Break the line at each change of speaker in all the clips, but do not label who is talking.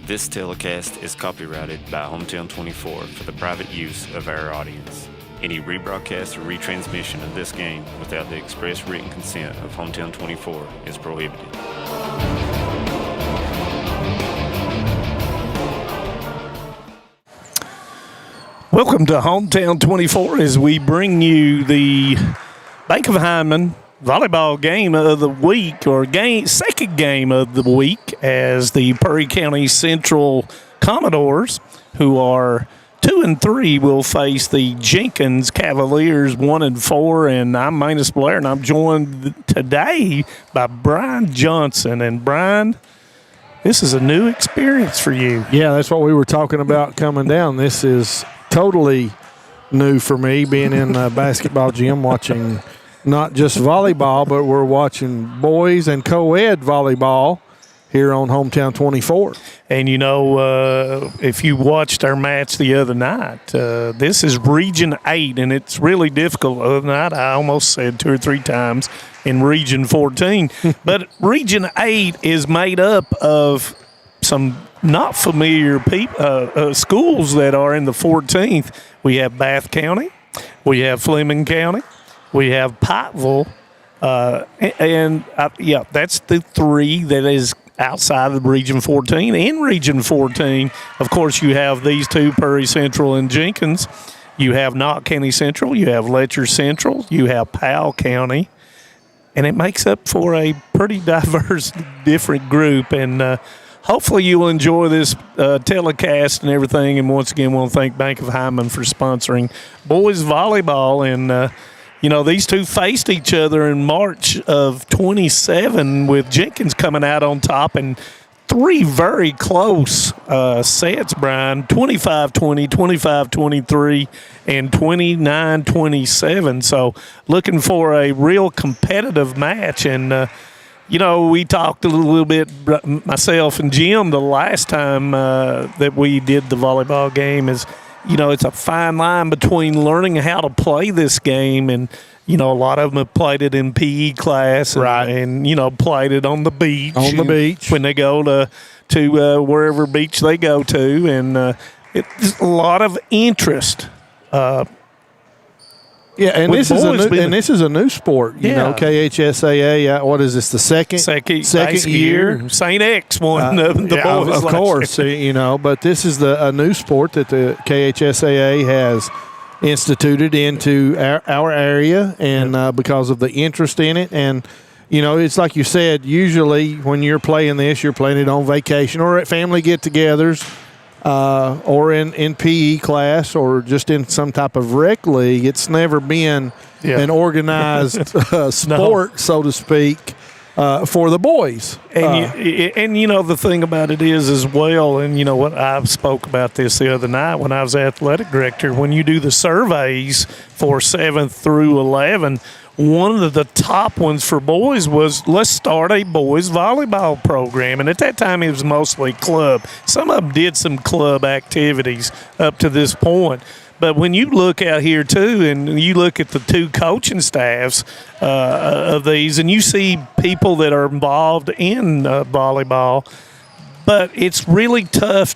This telecast is copyrighted by Hometown 24 for the private use of our audience. Any rebroadcast or retransmission of this game without the express written consent of Hometown 24 is prohibited.
Welcome to Hometown 24 as we bring you the Bank of Hyman volleyball game of the week, or second game of the week, as the Perry County Central Commodores, who are 2-3, will face the Jenkins Cavaliers 1-4. And I'm Manus Blair, and I'm joined today by Brian Johnson. And Brian, this is a new experience for you.
Yeah, that's what we were talking about coming down. This is totally new for me, being in a basketball gym watching not just volleyball, but we're watching boys and co-ed volleyball here on Hometown 24.
And, you know, if you watched our match the other night, this is Region 8, and it's really difficult. The other night I almost said 2 or 3 times in Region 14. But Region 8 is made up of some not familiar schools that are in the 14th. We have Bath County. We have Fleming County. We have Pikeville, that's the 3 that is outside of Region 14. In Region 14, of course, you have these 2, Perry Central and Jenkins. You have Knott County Central. You have Letcher Central. You have Powell County. And it makes up for a pretty diverse, different group. And hopefully you'll enjoy this telecast and everything. And once again, we'll thank Bank of Hyman for sponsoring boys volleyball. And you know, these 2 faced each other in March of 27, with Jenkins coming out on top, and 3 very close sets, Brian, 25-20, 25-23, and 29-27. So looking for a real competitive match. And, you know, we talked a little bit, myself and Jim, the last time that we did the volleyball game, is, you know, it's a fine line between learning how to play this game, and, you know, a lot of them have played it in PE class, and,
right,
and you know, played it on the beach.
On the beach.
When they go to wherever beach they go to, and it's a lot of interest.
Yeah, and this is a new sport. You know, KHSAA. What is this? The second year.
St. X won the boys.
Of course, you know. But this is a new sport that the KHSAA has instituted into our area, and because of the interest in it. And you know, it's like you said. Usually, when you're playing this, you're playing it on vacation or at family get-togethers. Or in PE class, or just in some type of rec league. It's never been an organized sport, so to speak, for the boys.
And you know, the thing about it is as well, and you know what, I spoke about this the other night when I was athletic director, when you do the surveys for 7th through 11, one of the top ones for boys was, let's start a boys volleyball program. And at that time, it was mostly club. Some of them did some club activities up to this point. But when you look out here, too, and you look at the 2 coaching staffs of these, and you see people that are involved in volleyball, but it's really tough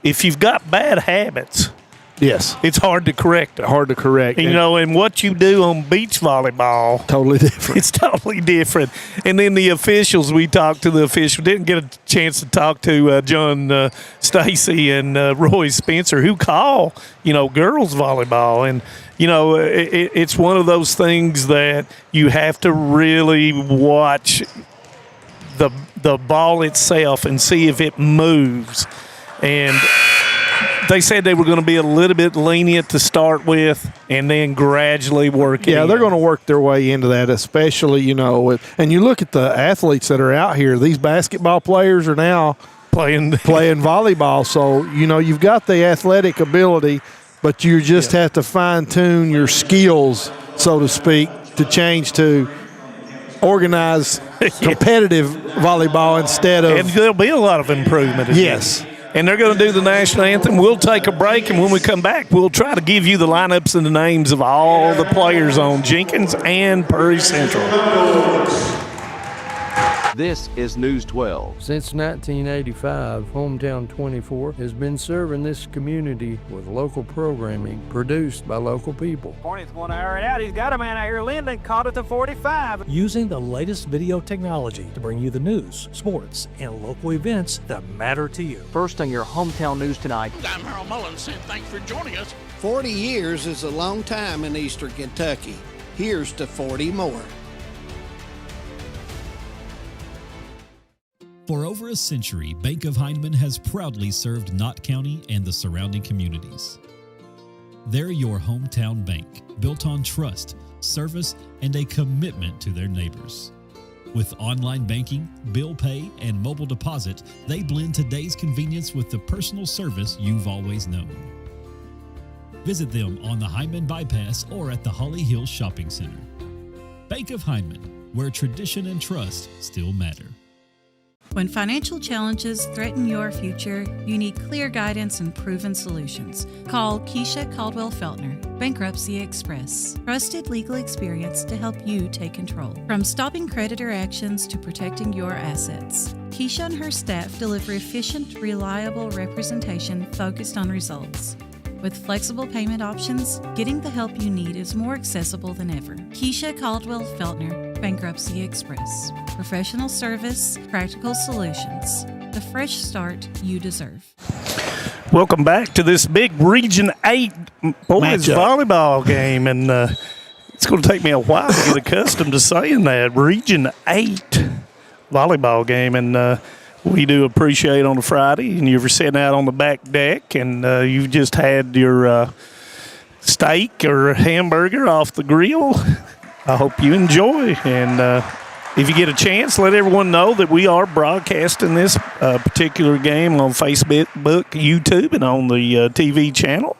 if you've got bad habits,
yes,
it's hard to correct them.
Hard to correct.
You know, and what you do on beach volleyball,
totally different.
It's totally different. And then the officials, we talked to the official, didn't get a chance to talk to John Stacy and Roy Spencer, who call, you know, girls volleyball. And, you know, it's one of those things that you have to really watch the ball itself and see if it moves. And they said they were going to be a little bit lenient to start with and then gradually work
they're going to work their way into that, especially, you know, and you look at the athletes that are out here. These basketball players are now playing volleyball. So, you know, you've got the athletic ability, but you just have to fine-tune your skills, so to speak, to change to organized competitive volleyball instead of –
and there'll be a lot of improvement.
Yes.
And they're going to do the national anthem. We'll take a break, and when we come back, we'll try to give you the lineups and the names of all the players on Jenkins and Perry Central.
This is News 12.
Since 1985, Hometown 24 has been serving this community with local programming produced by local people.
Hornet's going to air it out. He's got a man out here. Linden caught at the 45.
Using the latest video technology to bring you the news, sports, and local events that matter to you.
First on your Hometown News tonight.
I'm Harold Mullins, saying thanks for joining us.
40 years is a long time in Eastern Kentucky. Here's to 40 more.
For over a century, Bank of Heinemann has proudly served Knott County and the surrounding communities. They're your hometown bank, built on trust, service, and a commitment to their neighbors. With online banking, bill pay, and mobile deposit, they blend today's convenience with the personal service you've always known. Visit them on the Heinemann Bypass or at the Holly Hills Shopping Center. Bank of Heinemann, where tradition and trust still matter.
When financial challenges threaten your future, you need clear guidance and proven solutions. Call Keisha Caldwell-Feltner, Bankruptcy Express. Trusted legal experience to help you take control. From stopping creditor actions to protecting your assets, Keisha and her staff deliver efficient, reliable representation focused on results. With flexible payment options, getting the help you need is more accessible than ever. Keisha Caldwell-Feltner, Bankruptcy Express. Professional service, practical solutions. The fresh start you deserve.
Welcome back to this big Region 8 boys volleyball game. And it's going to take me a while to get accustomed to saying that. Region 8 volleyball game. And we do appreciate on a Friday, and you're sitting out on the back deck, and you've just had your steak or hamburger off the grill. I hope you enjoy. And if you get a chance, let everyone know that we are broadcasting this particular game on Facebook, YouTube, and on the TV channel.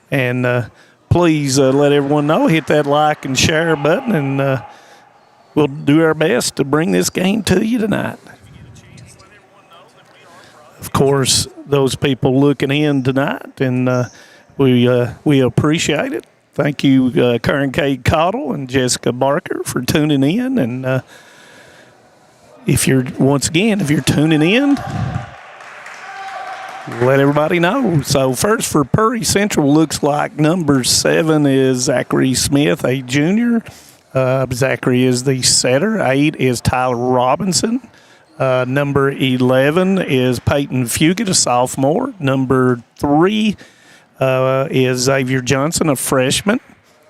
And please let everyone know. Hit that like and share button, and we'll do our best to bring this game to you tonight. Of course, those people looking in tonight, and we appreciate it. Thank you, Karen K. Cottle and Jessica Barker, for tuning in. And if you're tuning in, let everybody know. So first for Prairie Central, looks like number 7 is Zachary Smith, a junior. Zachary is the setter. 8 is Tyler Robinson. Number 11 is Peyton Fugit, a sophomore. Number 3 is Xavier Johnson, a freshman.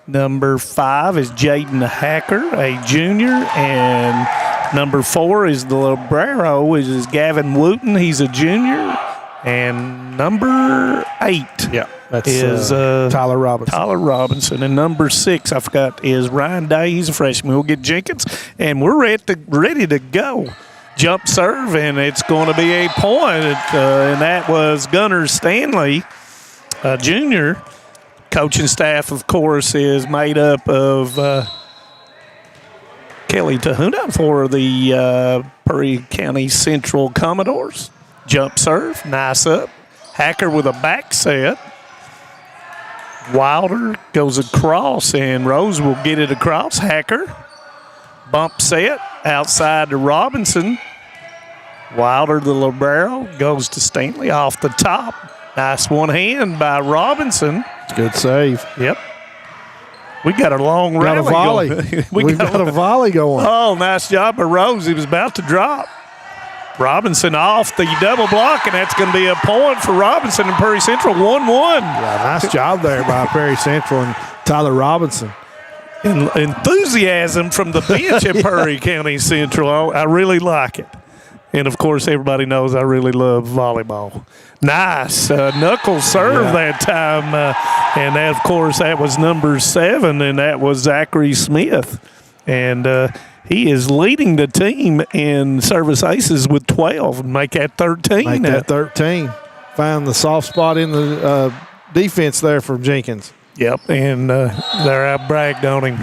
Number 5 is Jaden Hacker, a junior. And number 4 is the Librero, which is Gavin Wooten. He's a junior. And number 8 is
Tyler Robinson.
Tyler Robinson. And number 6, I forgot, is Ryan Day. He's a freshman. We'll get Jenkins. And we're ready to go. Jump serve, and it's going to be a point. And that was Gunnar Stanley, junior. Coaching staff, of course, is made up of Kelly Tahuna for the Prairie County Central Commodores. Jump serve, nice up. Hacker with a back set. Wilder goes across, and Rose will get it across. Hacker. Bump set outside to Robinson. Wilder, the libero, goes to Stanley off the top. Nice one hand by Robinson.
Good save.
Yep. We got a long rally.
Got a volley. We've got a volley going.
Oh, nice job by Rose. He was about to drop. Robinson off the double block, and that's going to be a point for Robinson and Prairie Central. 1-1.
Yeah, nice job there by Prairie Central and Tyler Robinson.
Enthusiasm from the bench at Prairie County Central. I really like it. And, of course, everybody knows I really love volleyball. Nice knuckle serve that time. And, that, of course, that was number 7, and that was Zachary Smith. And he is leading the team in service aces with 12. Make that 13.
Make that 13. Found the soft spot in the defense there for Jenkins.
Yep, and they're out-bragged on him.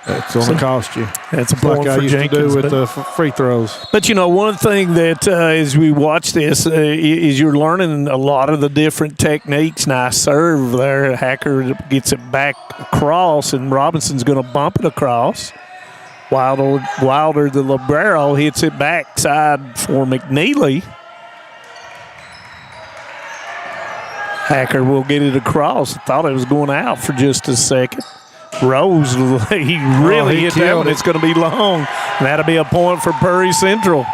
That's going to cost you.
That's a point
like
for
I used
Jenkins.
to do with the free throws.
But, you know, one thing that as we watch this is you're learning a lot of the different techniques. Nice serve there. Hacker gets it back across, and Robinson's going to bump it across. Wilder, the libero, hits it backside for McNeely. Hacker will get it across. Thought it was going out for just a second. Rose, he really hit that one. It's going to be long. And that'll be a point for Prairie Central.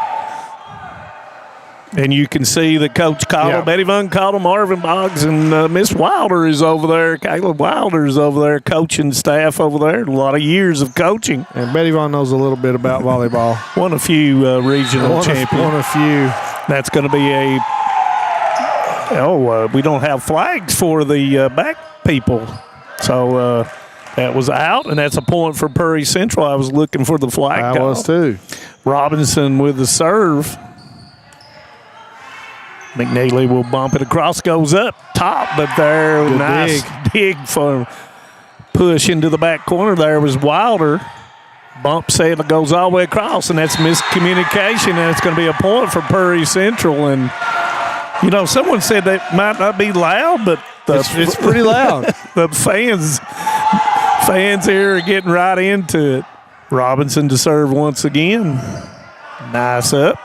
And you can see that Coach Cottle, Betty Von Cottle, Marvin Boggs, and Miss Wilder is over there. Caleb Wilder is over there, coaching staff over there. A lot of years of coaching.
And Betty Von knows a little bit about volleyball.
Won a few regional champions.
Won a few.
That's going to be a we don't have flags for the back people. So that was out, and that's a point for Prairie Central. I was looking for the flag.
I was too.
Robinson with the serve. McNeely will bump it across, goes up top, but there,
good
nice dig for push into the back corner. There was Wilder. Bump set goes all the way across, and that's miscommunication, and it's going to be a point for Prairie Central. And you know, someone said that might not be loud, but
it's pretty loud.
The fans here are getting right into it. Robinson to serve once again. Nice up.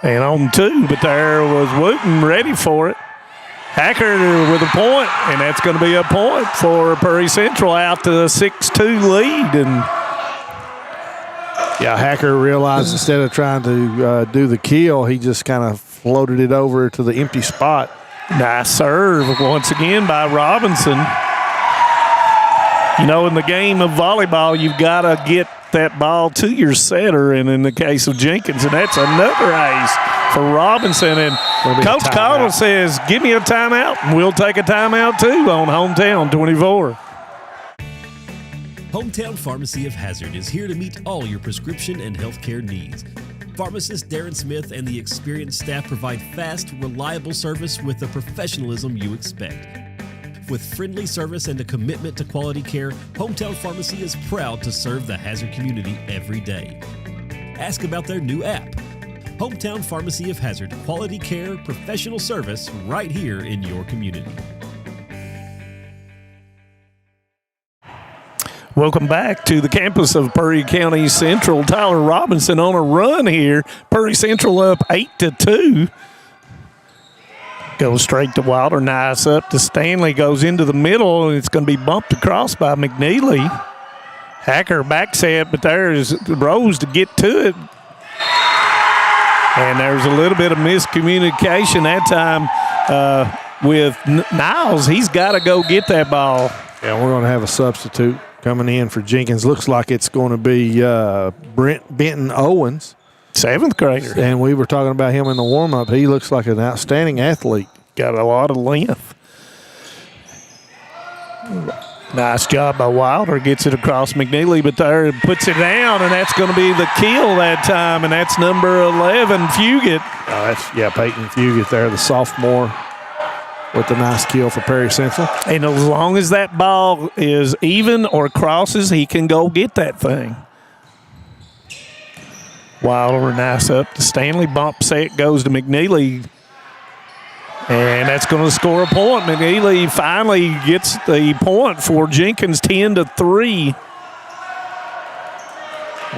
And on two, but there was Wooten ready for it. Hacker with a point, and that's going to be a point for Prairie Central out to a 6-2 lead. And
yeah, Hacker realized instead of trying to do the kill, he just kind of floated it over to the empty spot.
Nice serve once again by Robinson. You know, in the game of volleyball, you've got to get that ball to your setter, and in the case of Jenkins, and that's another ace for Robinson. And Coach Cottle says, give me a timeout, and we'll take a timeout too on Hometown 24.
Hometown Pharmacy of Hazard is here to meet all your prescription and healthcare needs. Pharmacist Darren Smith and the experienced staff provide fast, reliable service with the professionalism you expect. With friendly service and a commitment to quality care, Hometown Pharmacy is proud to serve the Hazard community every day. Ask about their new app. Hometown Pharmacy of Hazard, quality care, professional service right here in your community.
Welcome back to the campus of Prairie County Central. Tyler Robinson on a run here. Prairie Central up 8-2. Goes straight to Wilder. Nice up to Stanley. Goes into the middle, and it's going to be bumped across by McNeely. Hacker back set, but there's Rose to get to it. And there's a little bit of miscommunication that time with Niles. He's got to go get that ball.
Yeah, we're going to have a substitute coming in for Jenkins. Looks like it's going to be Benton Owens.
7th grader.
And we were talking about him in the warm-up. He looks like an outstanding athlete.
Got a lot of length. Nice job by Wilder. Gets it across McNeely, but there puts it down, and that's going to be the kill that time, and that's number 11, Fugit.
Peyton Fugit there, the sophomore, with the nice kill for Prairie Central.
And as long as that ball is even or crosses, he can go get that thing. Wilder, nice up to Stanley. Bump set goes to McNeely. And that's going to score a point. McNeely finally gets the point for Jenkins, 10-3.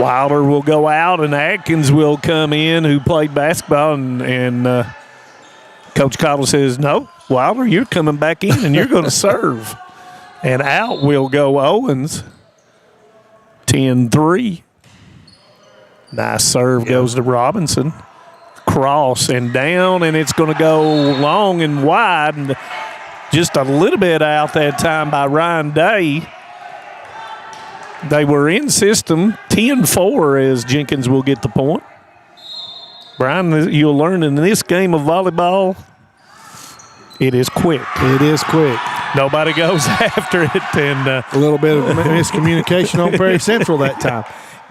Wilder will go out, and Atkins will come in, who played basketball. And Coach Cottle says, no, Wilder, you're coming back in, and you're going to serve. And out will go Owens, 10-3. Nice serve goes to Robinson. Cross and down, and it's going to go long and wide, and just a little bit out that time by Ryan Day. They were in system. 10-4 as Jenkins will get the point. Brian, you'll learn in this game of volleyball, it is quick.
It is quick.
Nobody goes after it. And
a little bit of miscommunication on Prairie Central that time.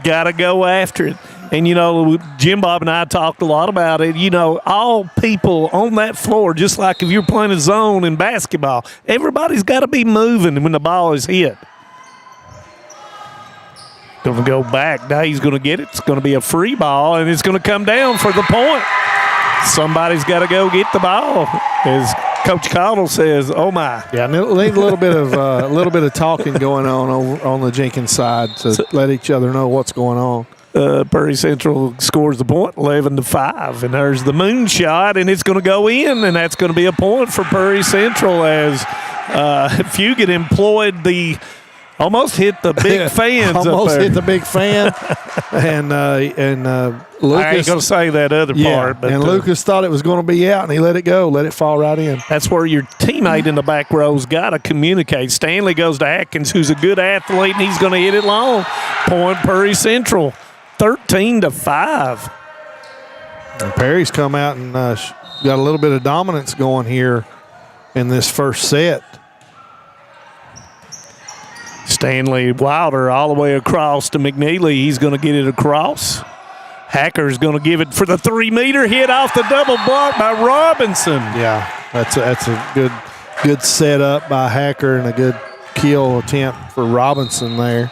Got to go after it. And, you know, Jim Bob and I talked a lot about it. You know, all people on that floor, just like if you're playing a zone in basketball, everybody's got to be moving when the ball is hit. Going to go back. Now he's going to get it. It's going to be a free ball, and it's going to come down for the point. Somebody's got to go get the ball. As Coach Cottle says, "Oh my!"
Yeah, need a little bit of talking going on over on the Jenkins side to let each other know what's going on.
Prairie Central scores the point, 11-5, and there's the moonshot, and it's going to go in, and that's going to be a point for Prairie Central as Fugit employed the. Almost hit the big fans.
Almost hit the big fan, and Lucas.
I ain't gonna say that other part, but
Lucas thought it was going to be out, and he let it go, let it fall right in.
That's where your teammate in the back row's got to communicate. Stanley goes to Atkins, who's a good athlete, and he's going to hit it long. Point Prairie Central, 13-5.
And Perry's come out and got a little bit of dominance going here in this first set.
Stanley Wilder all the way across to McNeely. He's going to get it across. Hacker's going to give it for the 3-meter hit off the double block by Robinson.
Yeah, that's a good setup by Hacker and a good kill attempt for Robinson there.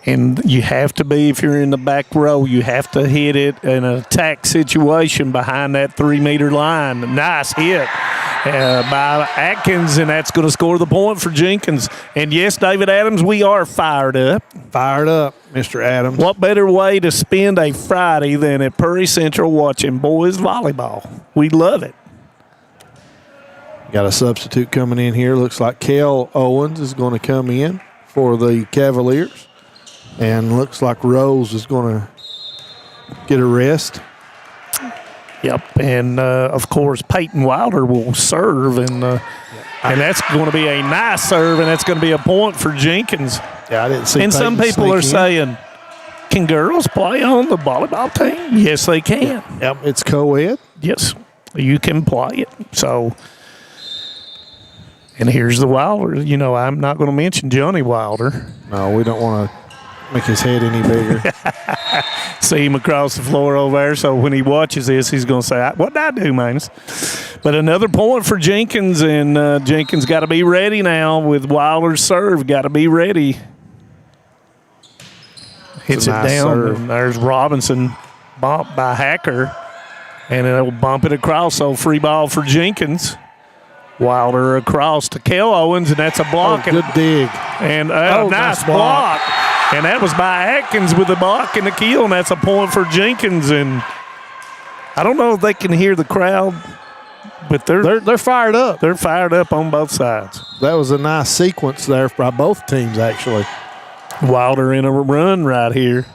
And you have to be, if you're in the back row, you have to hit it in an attack situation behind that 3-meter line. Nice hit by Atkins, and that's going to score the point for Jenkins. And yes, David Adams, we are fired up.
Fired up, Mr. Adams.
What better way to spend a Friday than at Prairie Central watching boys volleyball? We love it.
Got a substitute coming in here. Looks like Kel Owens is going to come in for the Cavaliers. And looks like Rose is going to get a rest.
Yep, and of course Peyton Wilder will serve, and that's going to be a nice serve, and that's going to be a point for Jenkins.
Yeah, I didn't see.
And some people are saying, can girls play on the volleyball team? Yes, they can.
Yep, it's co-ed.
Yes, you can play it. So, and here's the Wilder. You know, I'm not going to mention Johnny Wilder.
No, we don't want to make his head any bigger.
See him across the floor over there, so when he watches this, he's going to say, what did I do, man? But another point for Jenkins, and Jenkins got to be ready now with Wilder's serve. Got to be ready. Hits it down, and there's Robinson bumped by Hacker, and it'll bump it across, so free ball for Jenkins. Wilder across to Kel Owens, and that's a block.
Good dig.
And nice block. And that was by Atkins with the block and the kill, and that's a point for Jenkins. And I don't know if they can hear the crowd, but they're
fired up.
They're fired up on both sides.
That was a nice sequence there by both teams, actually.
Wilder in a run right here.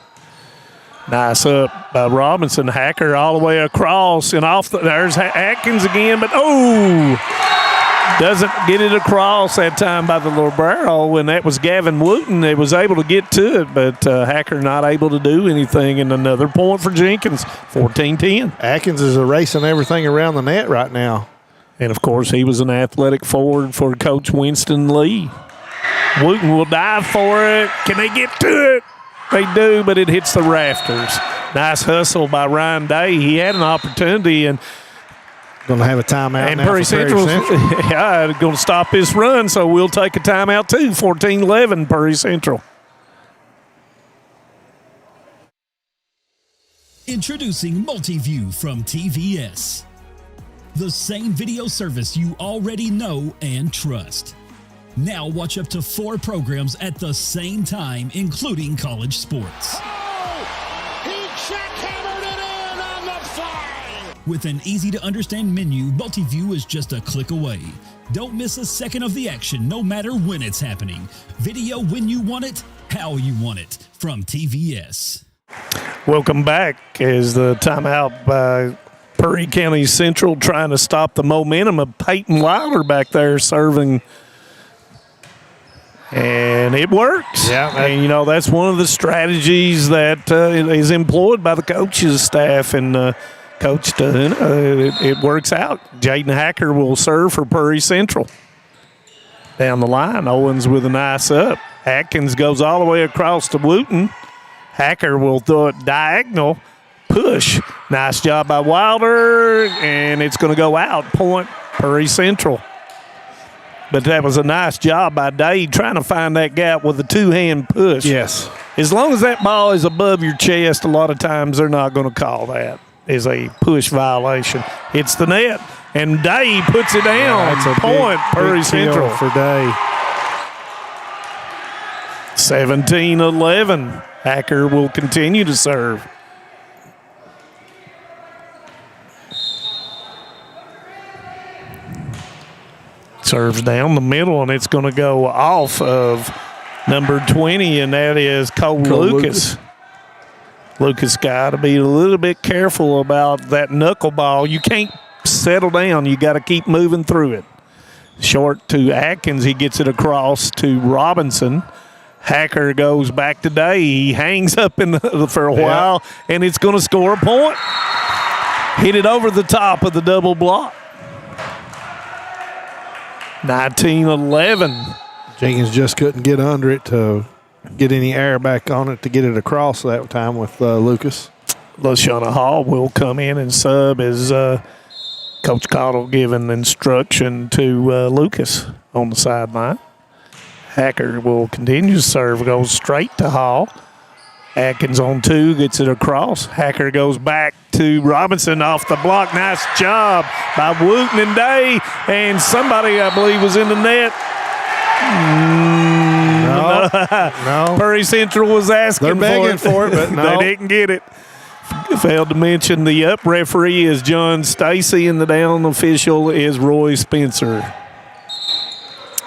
Nice up by Robinson. Hacker all the way across and off. There's Atkins again, but doesn't get it across that time by the libero, and that was Gavin Wooten. They was able to get to it, but Hacker not able to do anything, and another point for Jenkins, 14-10.
Atkins is erasing everything around the net right now.
And, of course, he was an athletic forward for Coach Winston Lee. Wooten will dive for it. Can they get to it? They do, but it hits the rafters. Nice hustle by Ryan Day. He had an opportunity, and
going to have a timeout
and
now
Prairie Central. Yeah, going to stop this run, so we'll take a timeout too. 14-11, Prairie Central.
Introducing Multiview from TVS. The same video service you already know and trust. Now watch up to 4 programs at the same time, including college sports. With an easy-to-understand menu, Multiview is just a click away. Don't miss a second of the action, no matter when it's happening. Video when you want it, how you want it, from TVS.
Welcome back as the timeout by Prairie County Central trying to stop the momentum of Peyton Wilder back there serving. And it works.
Yeah.
And, you know, that's one of the strategies that is employed by the coaches staff and Coach, it works out. Jaden Hacker will serve for Prairie Central. Down the line, Owens with a nice up. Atkins goes all the way across to Wooten. Hacker will throw it diagonal. Push. Nice job by Wilder, and it's going to go out. Point Prairie Central. But that was a nice job by Dave trying to find that gap with a two-hand push.
Yes.
As long as that ball is above your chest, a lot of times they're not going to call that. is a push violation. Hits the net, and Day puts it down.
That's a
point, Prairie
big
Central.
kill for Day.
17-11. Hacker will continue to serve. Serves down the middle, and it's going to go off of number 20, and that is Cole Lucas. Lucas got to be a little bit careful about that knuckleball. You can't settle down. You got to keep moving through it. Short to Atkins. He gets it across to Robinson. Hacker goes back to Day. He hangs up for a while, and it's going to score a point. Hit it over the top of the double block. 19-11.
Jenkins just couldn't get under it to get any air back on it to get it across that time with Lucas.
LaShawna Hall will come in and sub as Coach Cottle giving instruction to Lucas on the sideline. Hacker will continue to serve, goes straight to Hall. Atkins on 2, gets it across. Hacker goes back to Robinson off the block. Nice job by Wooten and Day. And somebody, I believe, was in the net.
No.
Prairie Central was asking
They're begging for it, but no.
They didn't get it. Failed to mention the up referee is John Stacy, and the down official is Roy Spencer.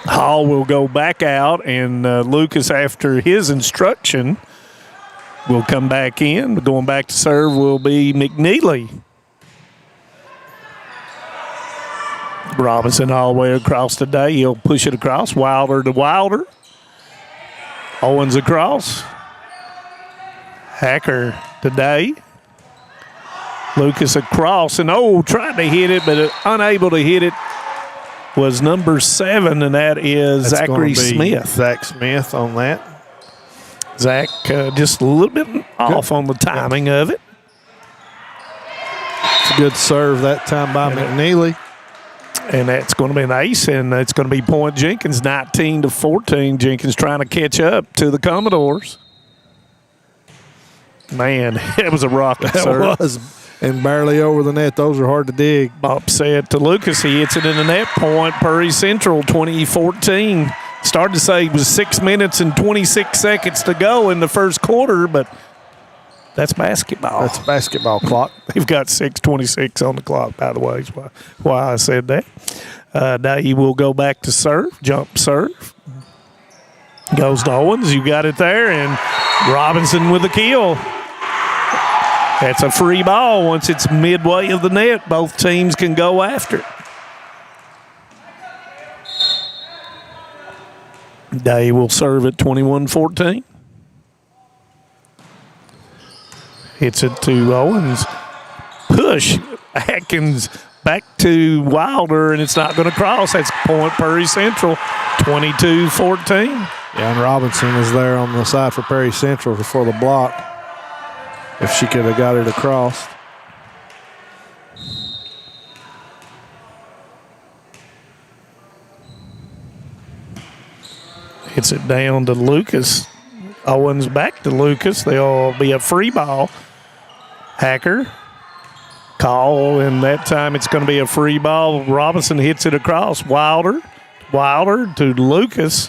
Hall will go back out, and Lucas, after his instruction, will come back in. Going back to serve will be McNeely. Robinson all the way across today. He'll push it across. Wilder to Wilder. Owens across. Hacker today. Lucas across. And tried to hit it, but unable to hit it was number 7, and that is
That's
Zachary
gonna be
Smith.
Zach Smith on that.
Zach just a little bit off on the timing of it.
It's a good serve that time by McNeely.
And that's going to be an ace, and it's going to be point Jenkins, 19-14. Jenkins trying to catch up to the Commodores. Man, it was a rocket serve.
That was, and barely over the net. Those are hard to dig.
Upset to Lucas. He hits it in the net. Point Prairie Central, 2014. Started to say it was 6 minutes and 26 seconds to go in the first quarter, but that's basketball.
That's basketball clock.
They've got 6:26 on the clock, by the way, is why I said that. Now he will go back to serve, jump serve. Goes to Owens. You got it there, and Robinson with the kill. That's a free ball. Once it's midway of the net, both teams can go after it. Day will serve at 21-14. Hits it to Owens. Push. Atkins back to Wilder, and it's not going to cross. That's point Prairie Central, 22-14.
Yeah, and Robinson is there on the side for Prairie Central for the block. If she could have got it across.
Hits it down to Lucas. Owens back to Lucas. There'll be a free ball. Hacker. Call, and that time it's going to be a free ball. Robinson hits it across. Wilder to Lucas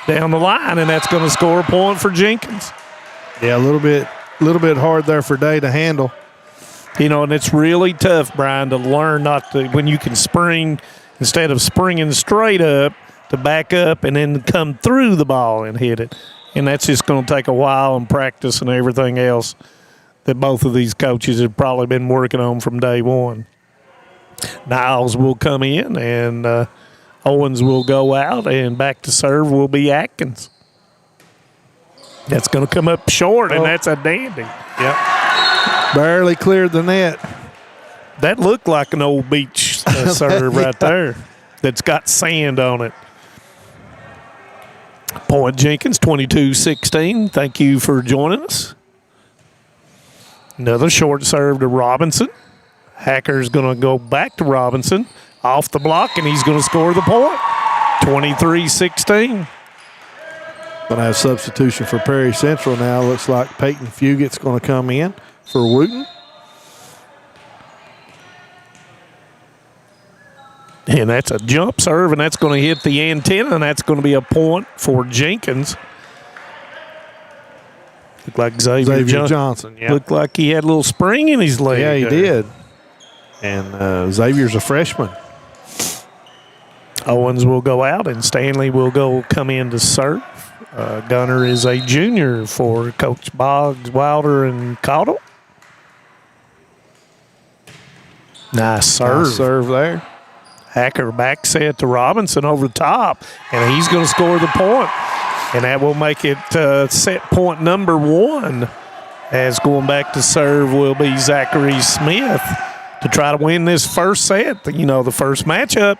down the line, and that's going to score a point for Jenkins.
Yeah, a little bit hard there for Day to handle.
You know, and it's really tough, Brian, to learn not to, when you can spring, instead of springing straight up, to back up and then come through the ball and hit it. And that's just going to take a while and practice and everything else that both of these coaches have probably been working on from day one. Niles will come in, and Owens will go out, and back to serve will be Atkins. That's going to come up short, and that's a dandy.
Yep. Barely cleared the net.
That looked like an old beach serve right there that's got sand on it. Point Jenkins, 22-16. Thank you for joining us. Another short serve to Robinson. Hacker's going to go back to Robinson off the block, and he's going to score the point. 23-16.
Going to have substitution for Prairie Central now. Looks like Peyton Fugit's going to come in for Wooten.
And that's a jump serve, and that's going to hit the antenna, and that's going to be a point for Jenkins. Looked like Xavier
Johnson. Yeah.
Looked like he had a little spring in his leg.
Yeah, he did. And Xavier's a freshman.
Owens will go out, and Stanley will come in to serve. Gunner is a junior for Coach Boggs, Wilder, and Caudle. Nice serve.
Nice serve there.
Hacker back set to Robinson over the top, and he's going to score the point. And that will make it set point number 1. As going back to serve will be Zachary Smith to try to win this first set. You know, the first matchup,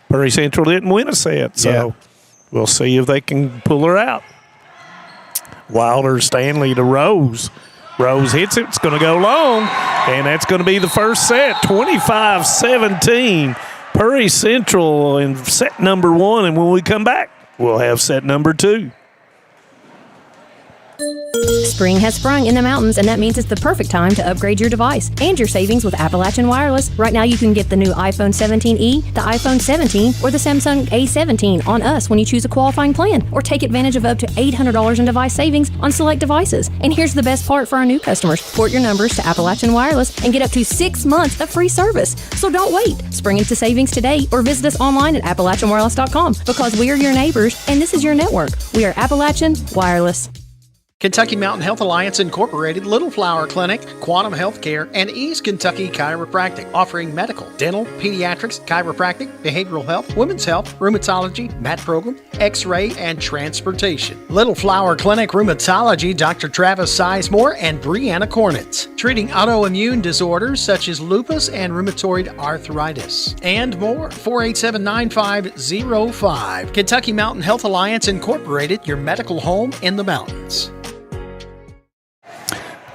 Prairie Central didn't win a set, so we'll see if they can pull her out. Wilder, Stanley to Rose. Rose hits it. It's going to go long, and that's going to be the first set, 25-17. Prairie Central in set number 1, and when we come back, we'll have set number 2.
Spring has sprung in the mountains, and that means it's the perfect time to upgrade your device and your savings with Appalachian Wireless. Right now, you can get the new iPhone 17e, the iPhone 17, or the Samsung A17 on us when you choose a qualifying plan, or take advantage of up to $800 in device savings on select devices. And here's the best part for our new customers. Port your numbers to Appalachian Wireless and get up to 6 months of free service. So don't wait. Spring into savings today, or visit us online at AppalachianWireless.com, because we are your neighbors and this is your network. We are Appalachian Wireless.
Kentucky Mountain Health Alliance Incorporated, Little Flower Clinic, Quantum Healthcare, and East Kentucky Chiropractic, offering medical, dental, pediatrics, chiropractic, behavioral health, women's health, rheumatology, mat program, x-ray, and transportation. Little Flower Clinic Rheumatology, Dr. Travis Sizemore and Brianna Cornitz, treating autoimmune disorders such as lupus and rheumatoid arthritis, and more. 487-9505. Kentucky Mountain Health Alliance Incorporated, your medical home in the mountains.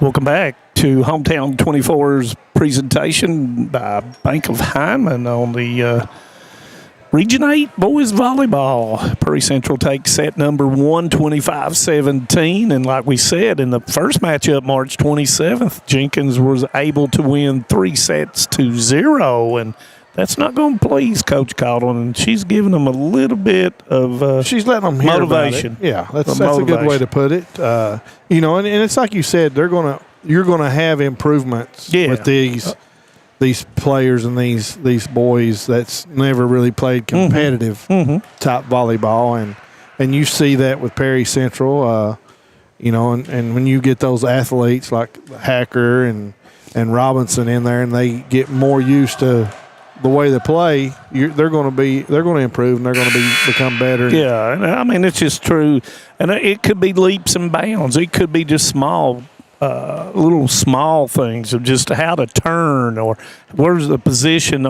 Welcome back to Hometown 24's presentation by Bank of Hindman on the Region 8 Boys Volleyball. Prairie Central takes set number 1, 25-17. And like we said, in the first matchup, March 27th, Jenkins was able to win 3-0. And that's not going to please Coach Caudle, and she's giving them a little bit of
she's letting them hear
motivation.
About it. Yeah, that's a good way to put it. You know, and it's like you said, you're gonna have improvements with these players and these boys that's never really played competitive type volleyball, and you see that with Prairie Central. You know, and when you get those athletes like Hacker and Robinson in there, and they get more used to the way they play, they're going to improve, and they're going to become better.
Yeah, I mean, it's just true. And it could be leaps and bounds. It could be just little small things of just how to turn, or where's the position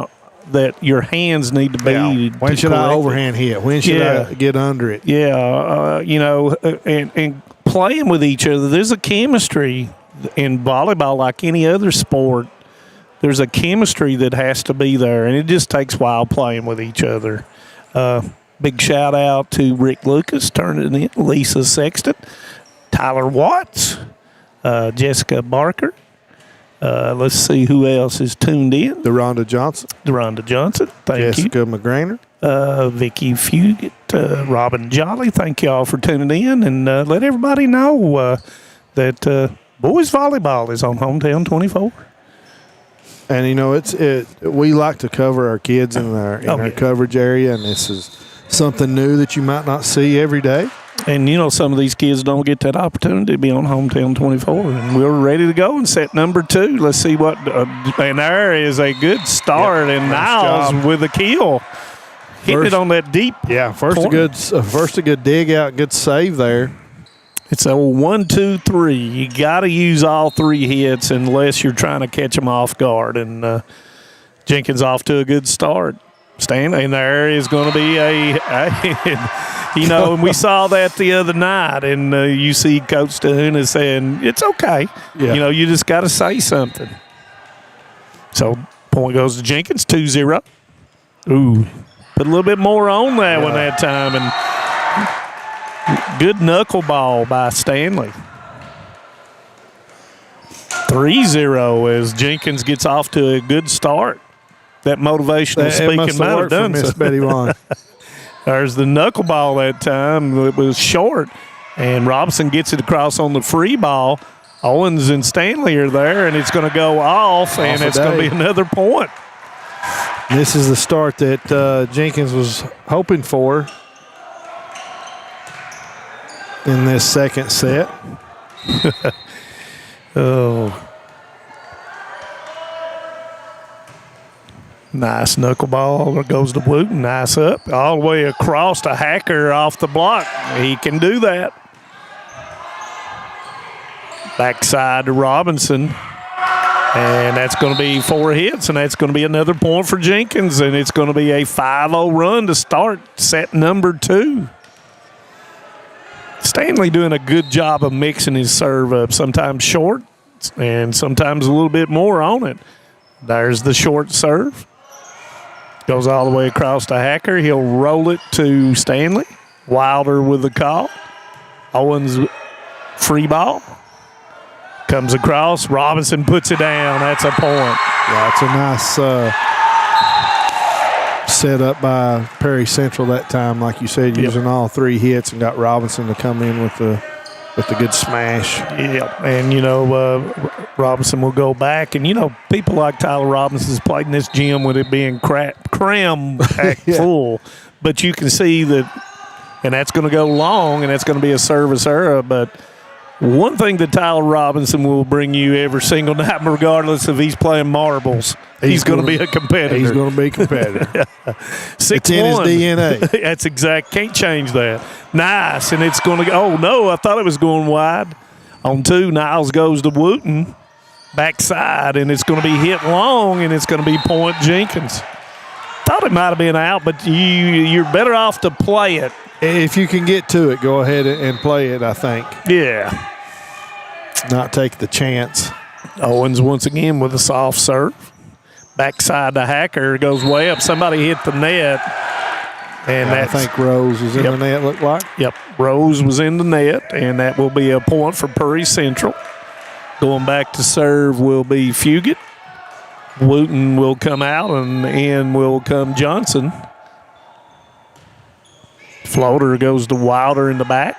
that your hands need to be.
Yeah. When should I overhand hit? When should I get under it?
Yeah, you know, and playing with each other. There's a chemistry in volleyball like any other sport. There's a chemistry that has to be there, and it just takes a while playing with each other. Big shout out to Rick Lucas, turning it in, Lisa Sexton, Tyler Watts, Jessica Barker. Let's see who else is tuned in.
Deronda Johnson.
Thank you.
Jessica McGrainer.
Vicky Fugit, Robin Jolly. Thank you all for tuning in, and let everybody know that boys volleyball is on Hometown 24.
And you know, we like to cover our kids in our coverage area, and this is something new that you might not see every day.
And you know, some of these kids don't get that opportunity to be on Hometown 24, and we're ready to go in set number 2. Let's see what. And there is a good start, and Niles with a kill, hitting it on that deep.
Yeah, first a good dig out, good save there.
It's a 1, 2, 3. You got to use all 3 hits unless you're trying to catch them off guard. And Jenkins off to a good start. Stanley, and there is going to be you know, and we saw that the other night. And you see Coach Tahuna saying, it's okay.
Yeah.
You know, you just got to say something. So point goes to Jenkins, 2-0. Ooh, put a little bit more on that one that time. And good knuckleball by Stanley. 3-0 as Jenkins gets off to a good start. that motivational speaking might have done
Miss
so.
Betty Vaughn.
There's the knuckleball that time. It was short, and Robinson gets it across on the free ball. Owens and Stanley are there, and it's going to go off and it's going to be another point.
This is the start that Jenkins was hoping for in this second set.
Oh. Nice knuckleball. Goes to Wooten. Nice up. All the way across to Hacker off the block. He can do that. Backside to Robinson. And that's going to be 4 hits, and that's going to be another point for Jenkins, and it's going to be a 5-0 run to start set number 2. Stanley doing a good job of mixing his serve up, sometimes short and sometimes a little bit more on it. There's the short serve. Goes all the way across to Hacker. He'll roll it to Stanley. Wilder with the call. Owens free ball. Comes across. Robinson puts it down. That's a point.
Yeah, it's a nice set up by Perry Central that time, like you said, using all 3 hits and got Robinson to come in with the good smash.
Yeah, and, Robinson will go back. And, people like Tyler Robinson's played in this gym with it being cram-packed full. But you can see that, and that's going to go long, and that's going to be a service error. But one thing that Tyler Robinson will bring you every single night, regardless if he's playing marbles, he's going to be a competitor.
He's going to be a competitor.
6'1".
It's in his DNA.
That's exact. Can't change that. Nice, and it's going to go. Oh, no, I thought it was going wide. On 2, Niles goes to Wooten, backside, and it's going to be hit long, and it's going to be point Jenkins. Thought it might have been out, but you're better off to play it.
If you can get to it, go ahead and play it, I think.
Yeah.
Not take the chance.
Owens once again with a soft serve. Backside to Hacker, goes way up. Somebody hit the net. And
I think Rose was in the net, looked like.
Yep, Rose was in the net, and that will be a point for Purry Central. Going back to serve will be Fugit. Wooten will come out, and in will come Johnson. Floater goes to Wilder in the back.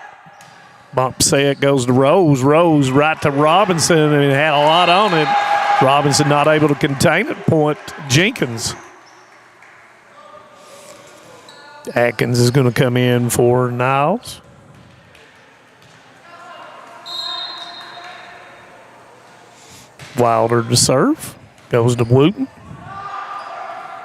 Bump set goes to Rose. Rose right to Robinson, and it had a lot on it. Robinson not able to contain it. Point Jenkins. Atkins is going to come in for Niles. Wilder to serve. Goes to Wooten.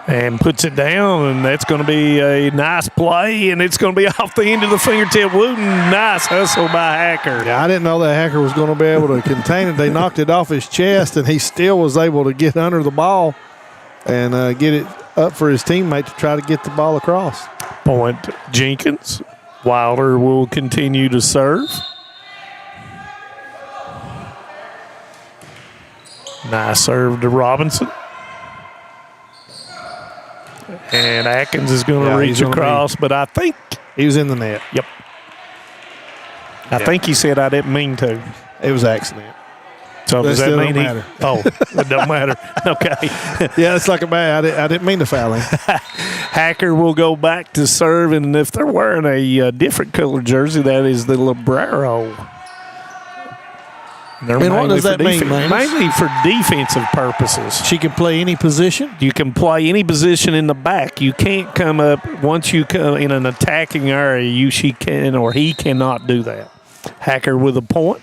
And puts it down, and that's going to be a nice play, and it's going to be off the end of the fingertip. Wooten, nice hustle by Hacker.
Yeah, I didn't know that Hacker was going to be able to contain it. They knocked it off his chest, and he still was able to get under the ball and get it up for his teammate to try to get the ball across.
Point Jenkins. Wilder will continue to serve. Nice serve to Robinson. And Atkins is going to reach across, but I think
he was in the net.
Yep. I think he said I didn't mean to.
It was accident.
So does that mean
matter?
Oh, it don't matter. Okay.
Yeah, it's like a bad. I didn't mean to foul him.
Hacker will go back to serve, and if they're wearing a different color jersey, that is the Librero.
And what does that mean, man?
Mainly for defensive purposes.
She can play any position?
You can play any position in the back. You can't come up, once you come in an attacking area, she can or he cannot do that. Hacker with a point.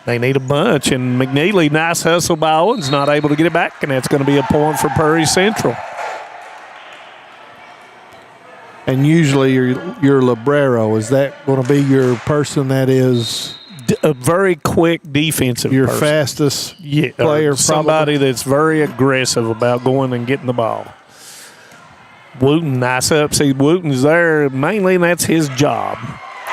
They need a bunch, and McNeely, nice hustle by Owens, not able to get it back, and that's going to be a point for Purry Central.
And usually your Librero, is that going to be your person that is
a very quick defensive
your
person.
fastest player?
Somebody that's very aggressive about going and getting the ball. Wooten, nice up. See, Wooten's there mainly, and that's his job.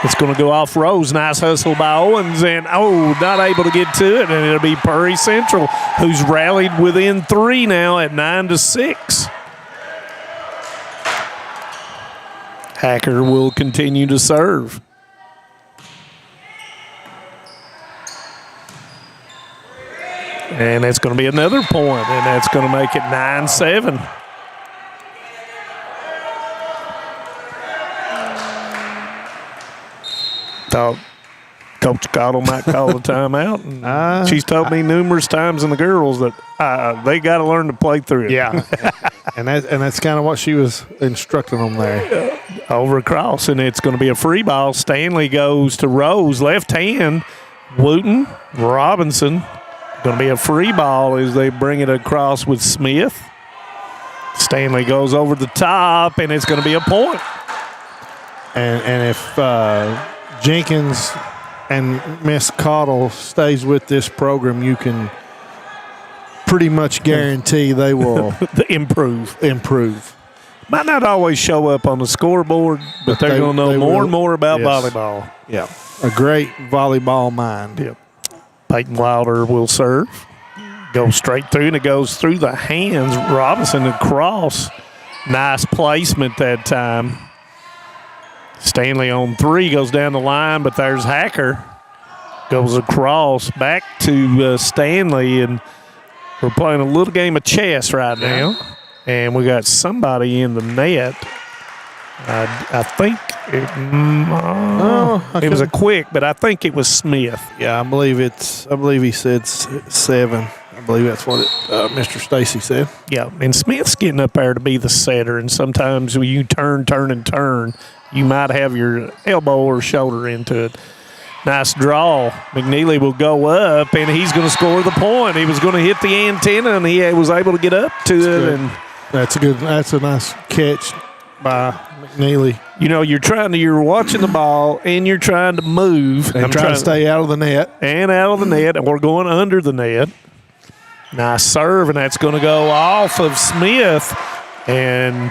It's going to go off Rose. Nice hustle by Owens, and not able to get to it, and it'll be Purry Central, who's rallied within 3 now at 9-6. Hacker will continue to serve. And that's going to be another point, and that's going to make it 9-7. Thought Coach Cottle might call the timeout. And she's told me numerous times in the girls that they got to learn to play through it.
Yeah, and that's kind of what she was instructing them there.
Over across, and it's going to be a free ball. Stanley goes to Rose, left hand. Wooten, Robinson. Going to be a free ball as they bring it across with Smith. Stanley goes over the top, and it's going to be a point.
And if Jenkins and Miss Cottle stays with this program, you can pretty much guarantee they will improve.
Might not always show up on the scoreboard, but they're going to know more and more about volleyball.
Yeah, a great volleyball mind.
Yep. Peyton Wilder will serve. Goes straight through, and it goes through the hands. Robinson across. Nice placement that time. Stanley on three, goes down the line, but there's Hacker. Goes across back to Stanley, and we're playing a little game of chess right now. And we got somebody in the net. I think it was a quick, but I think it was Smith.
Yeah, I believe he said 7. I believe that's what Mr. Stacy said.
Yeah, and Smith's getting up there to be the setter, and sometimes when you turn, you might have your elbow or shoulder into it. Nice draw. McNeely will go up, and he's going to score the point. He was going to hit the antenna, and he was able to get up to it. And
that's a nice catch by McNeely.
You know, you're watching the ball, and you're trying to move.
And trying to stay out of the net.
And we're going under the net. Nice serve, and that's going to go off of Smith. And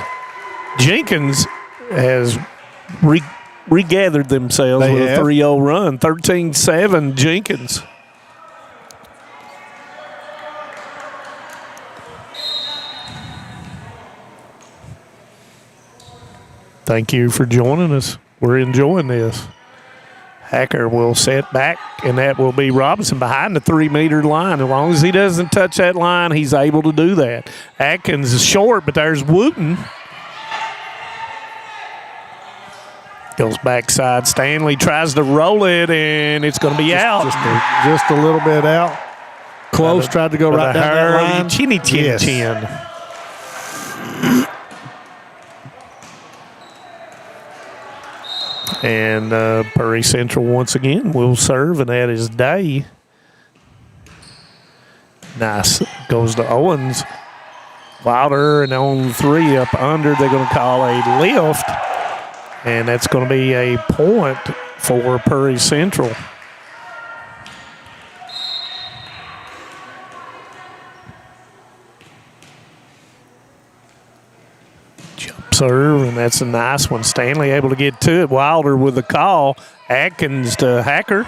Jenkins has regathered themselves with a 3-0 run. 13-7 Jenkins. Thank you for joining us. We're enjoying this. Hacker will set back, and that will be Robinson behind the 3-meter line. As long as he doesn't touch that line, he's able to do that. Atkins is short, but there's Wooten. Goes backside. Stanley tries to roll it, and it's going to be out.
Just a little bit out. Close, tried to go right down that line.
Chinny chin chin. And Prairie Central once again will serve, and that is Day. Nice. Goes to Owens. Wilder, and on 3 up under, they're going to call a lift. And that's going to be a point for Prairie Central. Jump serve, and that's a nice one. Stanley able to get to it. Wilder with the call. Atkins to Hacker.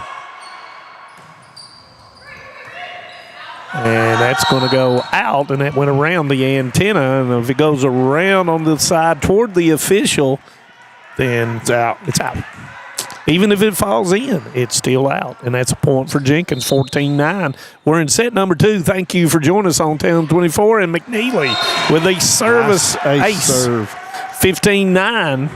And that's going to go out, and that went around the antenna. And if it goes around on the side toward the official, then it's out. It's out. Even if it falls in, it's still out. And that's a point for Jenkins, 14-9. We're in set number 2. Thank you for joining us on Town 24. And McNeely with a service ace.
Serve.
15-9.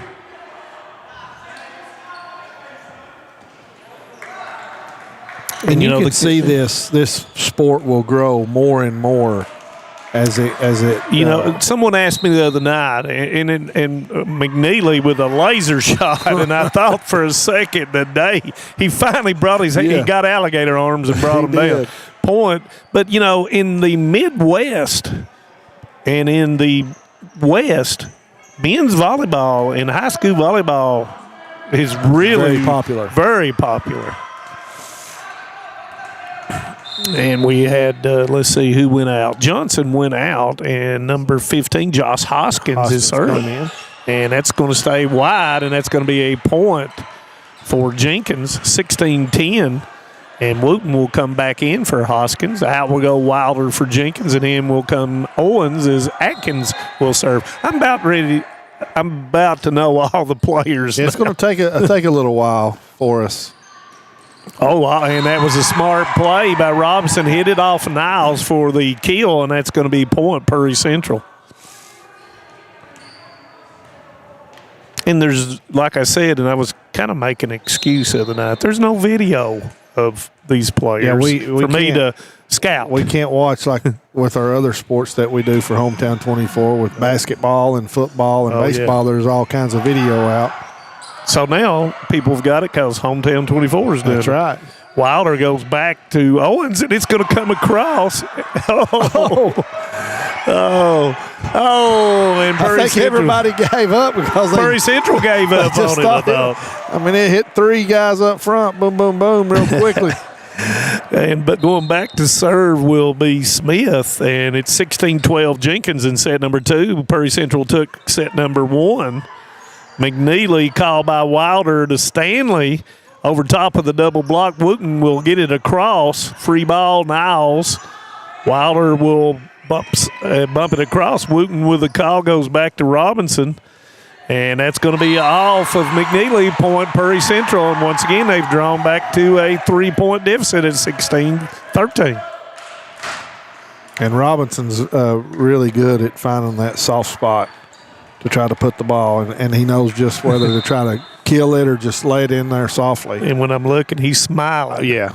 And you can see this sport will grow more and more as it.
Someone asked me the other night, and McNeely with a laser shot, and I thought for a second that day he finally brought he got alligator arms and brought him down. Point, but in the Midwest and in the West, men's volleyball and high school volleyball is really very popular. And we had, let's see who went out. Johnson went out, and number 15, Josh Hoskins is serving in. And that's going to stay wide, and that's going to be a point for Jenkins, 16-10. And Wooten will come back in for Hoskins. Out will go Wilder for Jenkins, and in will come Owens as Atkins will serve. I'm about to know all the players.
It's going to take a little while for us.
Oh, wow, and that was a smart play by Robinson. Hit it off Niles for the kill, and that's going to be point Prairie Central. And there's, like I said, and I was kind of making an excuse the other night, there's no video of these players for me to scout.
We can't watch like with our other sports that we do for Hometown 24 with basketball and football and baseball. Yeah. There's all kinds of video out.
So now people have got it because Hometown 24 is doing it.
That's right.
Wilder goes back to Owens, and it's going to come across. And Prairie
I think everybody gave up because
Prairie Central gave up on it, I thought.
I mean, it hit 3 guys up front, boom, boom, boom, real quickly.
But going back to serve will be Smith, and it's 16-12 Jenkins in set number 2. Prairie Central took set number 1. McNeely called by Wilder to Stanley. Over top of the double block, Wooten will get it across. Free ball, Niles. Wilder will bump it across. Wooten with the call goes back to Robinson. And that's going to be off of McNeely, point Prairie Central. And once again, they've drawn back to a 3-point deficit at 16-13.
And Robinson's really good at finding that soft spot to try to put the ball. And he knows just whether to try to kill it or just lay it in there softly.
And when I'm looking, he's smiling.
Yeah.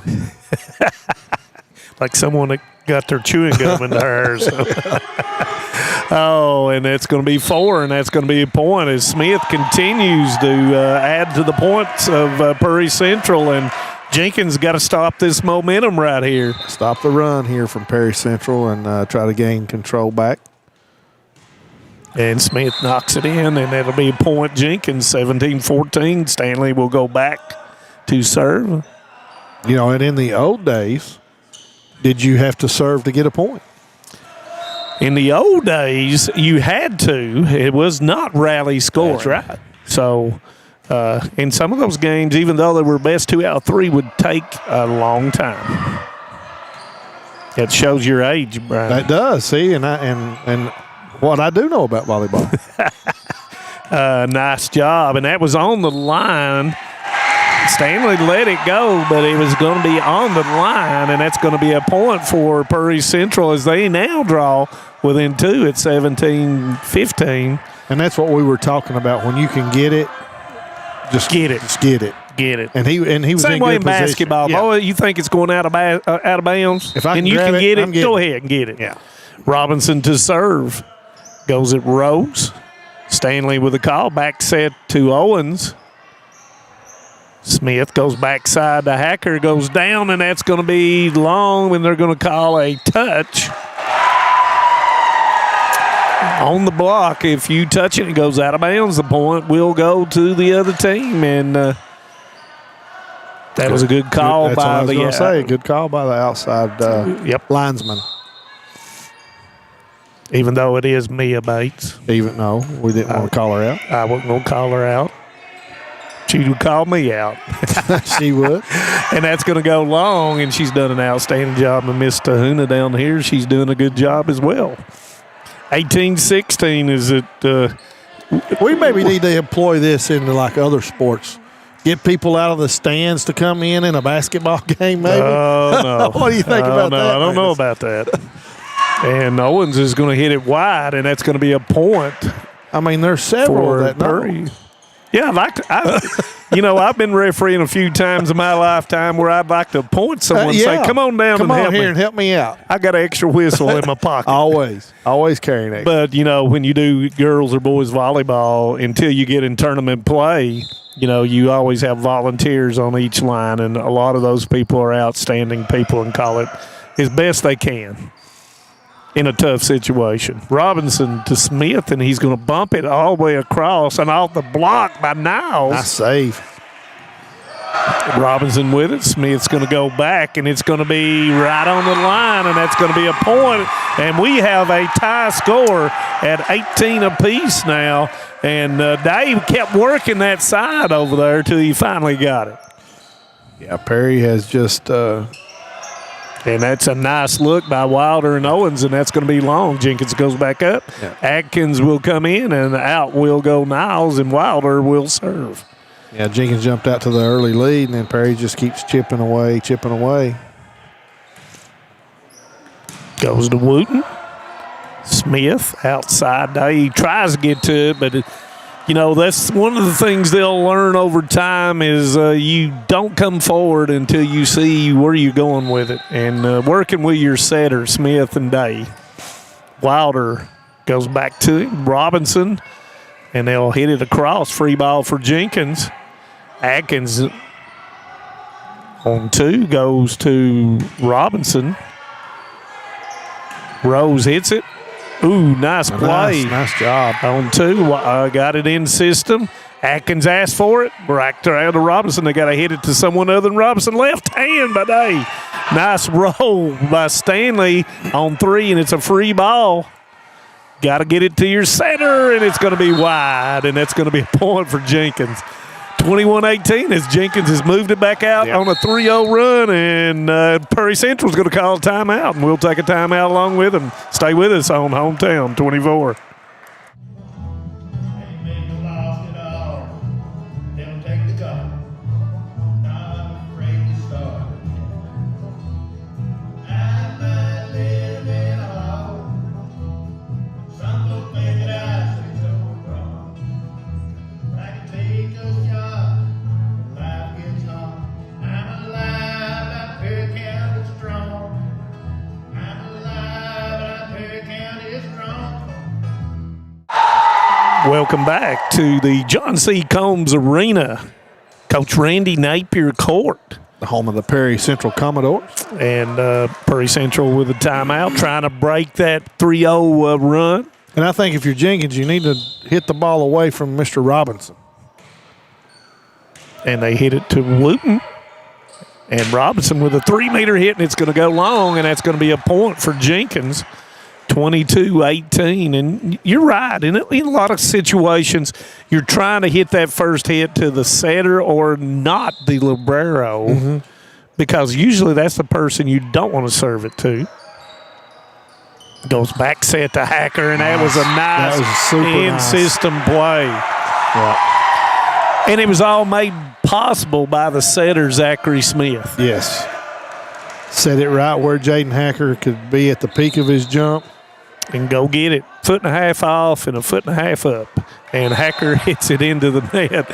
Like someone that got their chewing gum in their hair. So. And that's going to be 4, and that's going to be a point as Smith continues to add to the points of Prairie Central. And Jenkins got to stop this momentum right here.
Stop the run here from Prairie Central and try to gain control back.
And Smith knocks it in, and that'll be a point. Jenkins, 17-14. Stanley will go back to serve.
You know, and in the old days, did you have to serve to get a point?
In the old days, you had to. It was not rally scoring.
That's right.
So, in some of those games, even though they were best 2 out of 3, would take a long time. It shows your age, Brian.
That does. See, and what I do know about volleyball.
Nice job. And that was on the line. Stanley let it go, but it was going to be on the line, and that's going to be a point for Prairie Central as they now draw within 2 at 17-15.
And that's what we were talking about. When you can get it, just get it. Just get it.
Get it.
And he was
same
in
way
good
in basketball.
Yeah.
Oh, you think it's going out of bounds?
If I
and you can get it, go ahead and get it.
Yeah.
Robinson to serve. Goes at Rose. Stanley with a call. Back set to Owens. Smith goes backside to Hacker. Goes down, and that's going to be long, and they're going to call a touch. On the block, if you touch it, it goes out of bounds. The point will go to the other team, and that was a good call
That's
by
what I was gonna say. Good call by the outside linesman.
Even though it is Mia Bates.
We didn't want to call her out.
I wasn't going to call her out. She would call me out.
She would.
And that's going to go long, and she's done an outstanding job. And Miss Tahuna down here, she's doing a good job as well. 18-16 is it.
We maybe need to employ this into like other sports. Get people out of the stands to come in a basketball game, maybe?
Oh, no.
What do you think about that?
I don't know about that. And Owens is going to hit it wide, and that's going to be a point.
I mean, there's several that know.
Yeah, I'd like to. I've been refereeing a few times in my lifetime where I'd like to point someone and say, come on down
and help me out.
I got an extra whistle in my pocket.
Always carrying it.
But, when you do girls or boys volleyball, until you get in tournament play, you always have volunteers on each line, and a lot of those people are outstanding people and call it as best they can in a tough situation. Robinson to Smith, and he's going to bump it all the way across and off the block by Niles.
Nice save.
Robinson with it. Smith's going to go back, and it's going to be right on the line, and that's going to be a point. And we have a tie score at 18 apiece now. And Dave kept working that side over there until he finally got it.
Yeah, Perry has just
and that's a nice look by Wilder and Owens, and that's going to be long. Jenkins goes back up.
Yeah.
Atkins will come in, and out will go Niles, and Wilder will serve.
Yeah, Jenkins jumped out to the early lead, and then Perry just keeps chipping away.
Goes to Wooten. Smith outside. He tries to get to it, but That's one of the things they'll learn over time is you don't come forward until you see where you're going with it. And working with your setter, Smith and Day. Wilder goes back to him, Robinson, and they'll hit it across. Free ball for Jenkins. Atkins on 2 goes to Robinson. Rose hits it. Ooh, nice play.
Nice job.
On 2, got it in system. Atkins asked for it. Back to Robinson. They got to hit it to someone other than Robinson. Left hand by Day. Nice roll by Stanley on 3, and it's a free ball. Got to get it to your center, and it's going to be wide, and that's going to be a point for Jenkins. 21-18 as Jenkins has moved it back out on a 3-0 run, and Prairie Central's going to call a timeout, and we'll take a timeout along with them. Stay with us on Hometown 24. Welcome back to the John C. Combs Arena, Coach Randy Napier Court.
The home of the Prairie Central Commodores.
And Prairie Central with a timeout, trying to break that 3-0 run.
And I think if you're Jenkins, you need to hit the ball away from Mr. Robinson.
And they hit it to Wooten. And Robinson with a 3-meter hit, and it's going to go long, and that's going to be a point for Jenkins. 22-18, and you're right. In a lot of situations, you're trying to hit that first hit to the setter or not the libero, because usually that's the person you don't want to serve it to. Goes back set to Hacker, and that was a nice in-system play. Yeah. And it was all made possible by the setter, Zachary Smith.
Yes. Set it right where Jaden Hacker could be at the peak of his jump.
And go get it. 1.5 off and 1.5 up. And Hacker hits it into the net.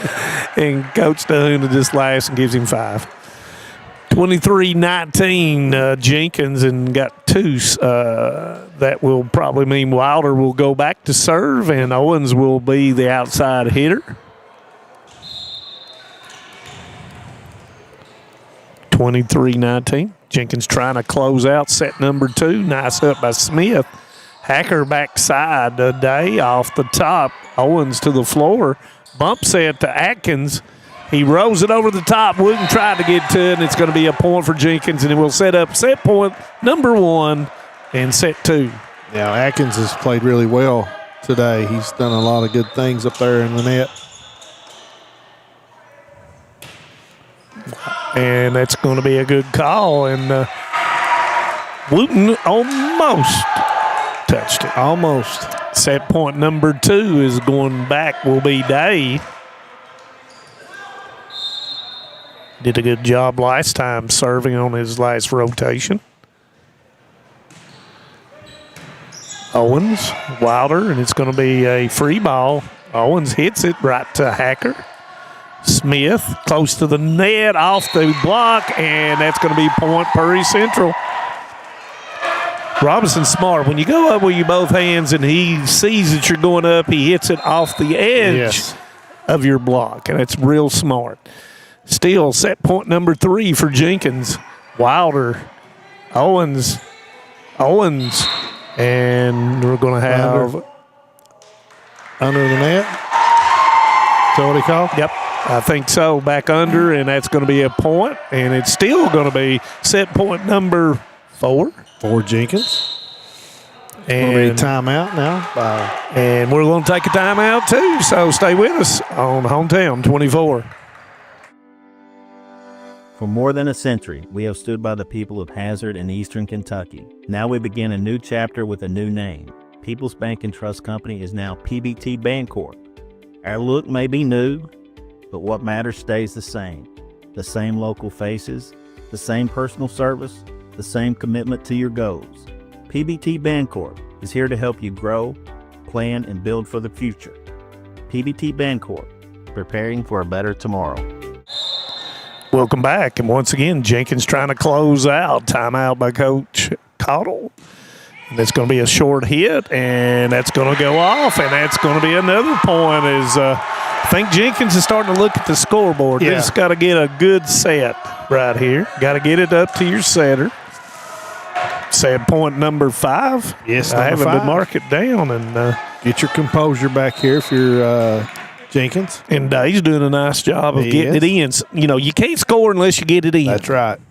And Coach Dahuna just laughs and gives him 5. 23-19 Jenkins, and got 2. That will probably mean Wilder will go back to serve, and Owens will be the outside hitter. 23-19. Jenkins trying to close out set number 2. Nice up by Smith. Hacker backside Day off the top. Owens to the floor. Bump set to Atkins. He rolls it over the top. Wooten tried to get to it, and it's going to be a point for Jenkins, and it will set up set point number 1 and set 2.
Yeah, Atkins has played really well today. He's done a lot of good things up there in the net.
And that's going to be a good call, and Wooten almost touched it.
Almost.
Set point number 2 is going back, will be Day. Did a good job last time serving on his last rotation. Owens, Wilder, and it's going to be a free ball. Owens hits it right to Hacker. Smith close to the net, off the block, and that's going to be point Prairie Central. Robinson's smart. When you go up with your both hands and he sees that you're going up, he hits it off the edge of your block, and it's real smart. Still set point number 3 for Jenkins. Wilder, Owens, and we're going to have
under the net. Is that what he called?
Yep, I think so. Back under, and that's going to be a point, and it's still going to be set point number 4.
For Jenkins.
And
we're timeout now.
And we're going to take a timeout too, so stay with us on Hometown 24.
For more than a century, we have stood by the people of Hazard and Eastern Kentucky. Now we begin a new chapter with a new name. People's Bank and Trust Company is now PBT Bancorp. Our look may be new, but what matters stays the same. The same local faces, the same personal service, the same commitment to your goals. PBT Bancorp is here to help you grow, plan, and build for the future. PBT Bancorp, preparing for a better tomorrow.
Welcome back. And once again, Jenkins trying to close out. Timeout by Coach Cottle. And it's going to be a short hit, and that's going to go off, and that's going to be another point. I think Jenkins is starting to look at the scoreboard.
Yeah.
You just got to get a good set right here. Got to get it up to your setter. Set point number 5.
Yes,
I
number
haven't
5.
to mark it down. And
get your composure back here if you're Jenkins.
And he's doing a nice job of
He
getting
is.
it in. You know, you can't score unless you get it in.
That's right.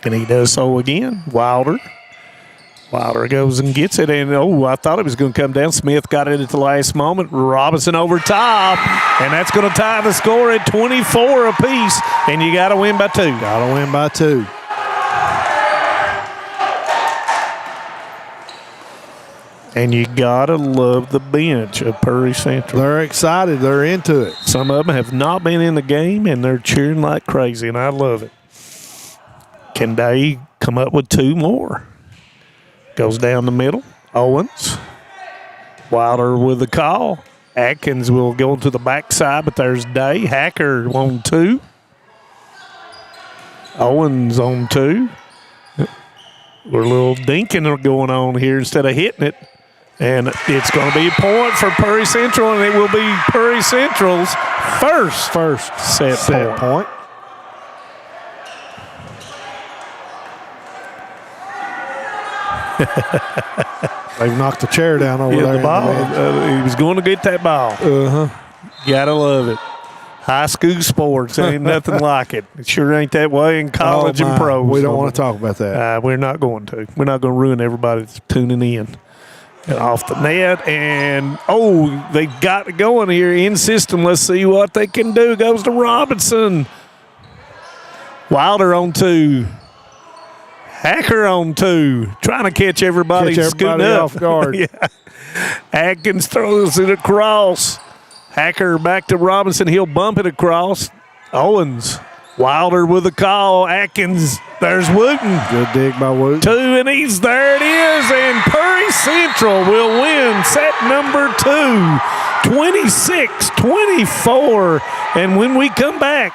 And he does so again. Wilder goes and gets it. And, I thought it was going to come down. Smith got it at the last moment. Robinson over top. And that's going to tie the score at 24 apiece. And you got to win by 2.
Got to win by 2.
And you got to love the bench of Prairie Central.
They're excited. They're into it.
Some of them have not been in the game, and they're cheering like crazy, and I love it. Can they come up with 2 more? Goes down the middle. Owens. Wilder with the call. Atkins will go to the backside, but there's Day. Hacker on 2. Owens on 2. We're a little dinking going on here instead of hitting it. And it's going to be a point for Prairie Central, and it will be Prairie Central's first set point.
They've knocked the chair down over there.
The ball. He was going to get that ball. Gotta love it. High school sports, ain't nothing like it. It sure ain't that way in college and pros.
We don't want to talk about that.
We're not going to. We're not going to ruin everybody that's tuning in. And off the net, and they got it going here in system. Let's see what they can do. Goes to Robinson. Wilder on 2. Hacker on 2. Trying to catch everybody scooting up.
off guard.
Yeah. Atkins throws it across. Hacker back to Robinson. He'll bump it across. Owens. Wilder with the call. Atkins. There's Wooten.
Good dig by Wooten.
2, and there it is. And Prairie Central will win set number 2, 26-24. And when we come back,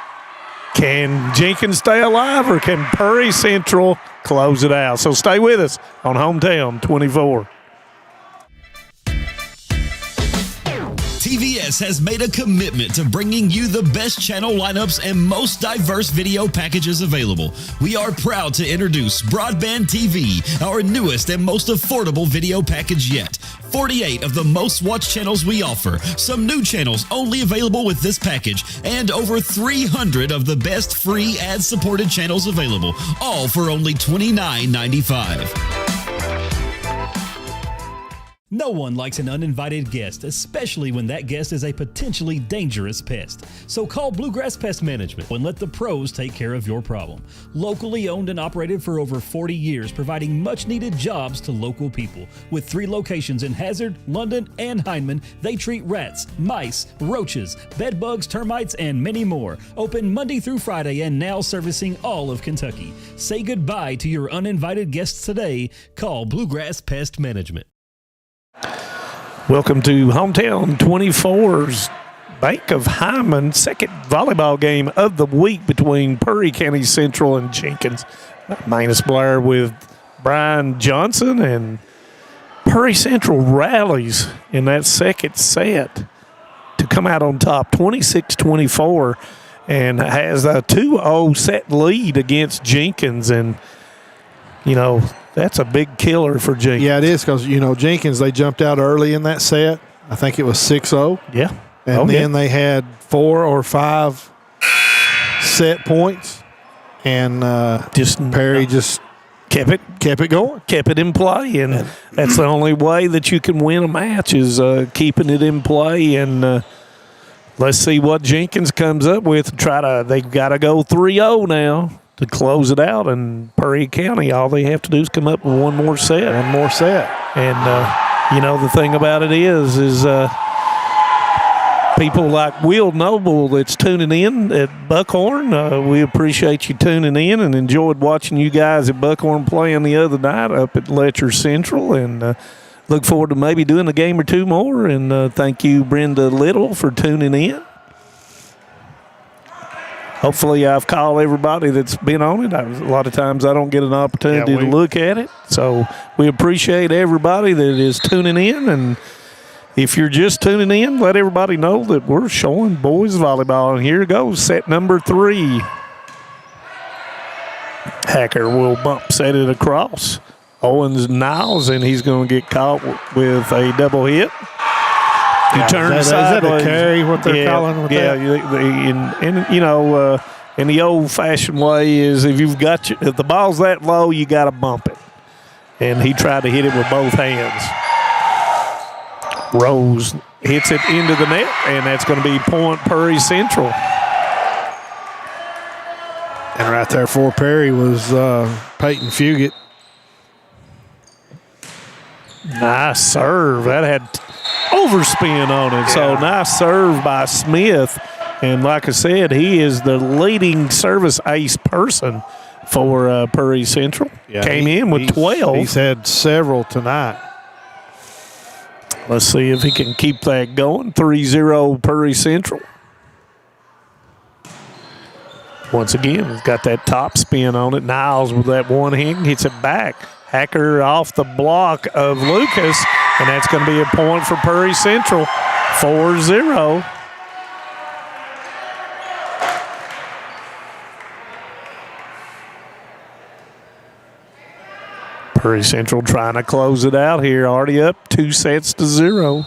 can Jenkins stay alive, or can Prairie Central close it out? So stay with us on Hometown 24.
TVS has made a commitment to bringing you the best channel lineups and most diverse video packages available. We are proud to introduce Broadband TV, our newest and most affordable video package yet. 48 of the most watched channels we offer, some new channels only available with this package, and over 300 of the best free ad-supported channels available, all for only $29.95. No one likes an uninvited guest, especially when that guest is a potentially dangerous pest. So call Bluegrass Pest Management and let the pros take care of your problem. Locally owned and operated for over 40 years, providing much-needed jobs to local people. With 3 locations in Hazard, London, and Hindman, they treat rats, mice, roaches, bed bugs, termites, and many more. Open Monday through Friday and now servicing all of Kentucky. Say goodbye to your uninvited guests today. Call Bluegrass Pest Management.
Welcome to Hometown 24's Bank of Hyman second volleyball game of the week between Prairie County Central and Jenkins. Manus Blair with Brian Johnson, and Prairie Central rallies in that second set to come out on top 26-24 and has a 2-0 set lead against Jenkins. And, that's a big killer for Jenkins.
Yeah, it is, because, Jenkins, they jumped out early in that set. I think it was 6-0.
Yeah.
And then they had 4 or 5 set points. And Perry just kept it going.
Kept it in play. And that's the only way that you can win a match is keeping it in play. And let's see what Jenkins comes up with. They've got to go 3-0 now to close it out, and Prairie County, all they have to do is come up with one more set.
And
the thing about it is people like Will Noble that's tuning in at Buckhorn, we appreciate you tuning in and enjoyed watching you guys at Buckhorn playing the other night up at Letcher Central. And look forward to maybe doing a game or two more. And thank you, Brenda Little, for tuning in. Hopefully I've called everybody that's been on it. A lot of times I don't get an opportunity to look at it. So we appreciate everybody that is tuning in. And if you're just tuning in, let everybody know that we're showing boys volleyball. And here goes set number 3. Hacker will bump set it across. Owens Niles, and he's going to get caught with a double hit. He turns sideways.
Is that a carry, what they're calling with that?
And you know, in the old-fashioned way is if the ball's that low, you got to bump it. And he tried to hit it with both hands. Rose hits it into the net, and that's going to be point Perry Central.
And right there for Perry was Peyton Fugit.
Nice serve. That had overspin on it. Yeah. So nice serve by Smith. And like I said, he is the leading service ace person for Perry Central. Yeah, Came in with 12.
He's had several tonight.
Let's see if he can keep that going. 3-0 Perry Central. Once again, he's got that top spin on it. Niles with that one hand hits it back. Hacker off the block of Lucas, and that's going to be a point for Perry Central. 4-0. Perry Central trying to close it out here. Already up 2-0.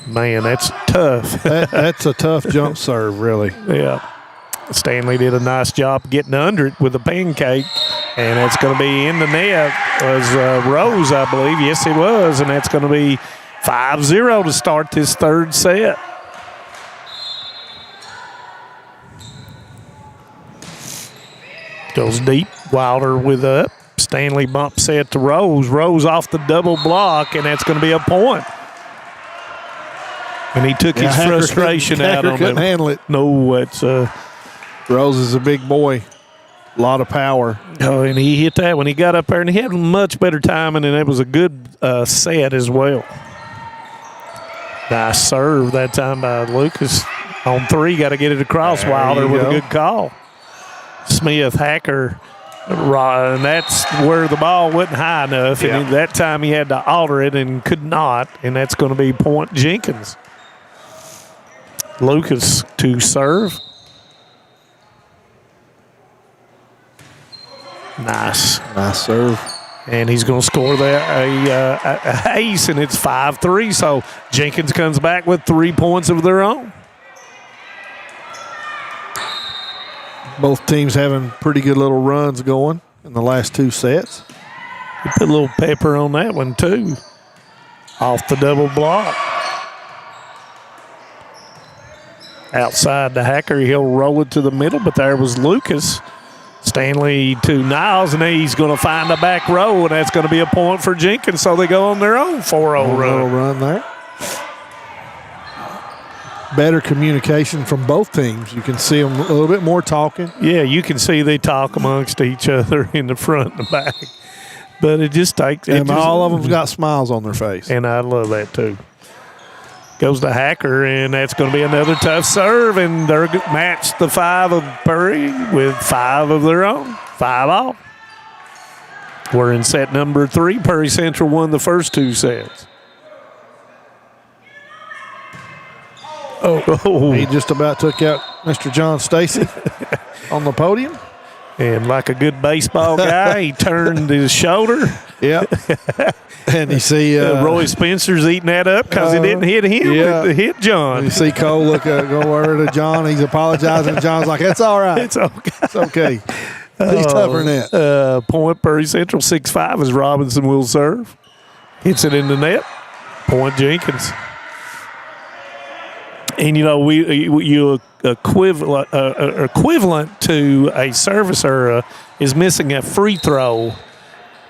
Man, that's tough.
That's a tough jump serve, really.
Yeah. Stanley did a nice job getting under it with a pancake, and it's going to be in the net. Was Rose, I believe. Yes, it was, and that's going to be 5-0 to start this third set. Goes deep. Wilder with up. Stanley bump set to Rose. Rose off the double block, and that's going to be a point. And he took his frustration out on
couldn't handle it.
No, it's
Rose is a big boy. A lot of power.
Oh, and he hit that when he got up there, and he had much better timing, and it was a good set as well. Nice serve that time by Lucas. On 3, got to get it across. Wilder with a good call. Smith, Hacker, and that's where the ball wasn't high enough. Yeah. And that time he had to alter it and could not, and that's going to be point Jenkins. Lucas to serve. Nice
serve.
And he's going to score there a ace, and it's 5-3. So Jenkins comes back with 3 points of their own.
Both teams having pretty good little runs going in the last 2 sets.
He put a little pepper on that one, too. Off the double block. Outside the Hacker, he'll roll it to the middle, but there was Lucas. Stanley to Niles, and he's going to find the back row, and that's going to be a point for Jenkins, so they go on their own 4-0
run there. Better communication from both teams. You can see them a little bit more talking.
Yeah, you can see they talk amongst each other in the front and the back. But it just takes –
and all of them got smiles on their face.
And I love that, too. Goes to Hacker, and that's going to be another tough serve, and they're matched the 5 of Perry with 5 of their own. 5 all. We're in set number 3. Perry Central won the first 2 sets.
Oh, he just about took out Mr. John Stacy on the podium.
And like a good baseball guy, he turned his shoulder.
Yep. And you see
Roy Spencer's eating that up because he didn't hit him. Yeah. It hit John.
You see Cole go over to John. He's apologizing. John's like, it's all right.
It's okay.
It's okay. He's tougher than that.
Point Perry Central 6-5 as Robinson will serve. Hits it in the net. Point Jenkins. And, you know, you equivalent to a servicer is missing a free throw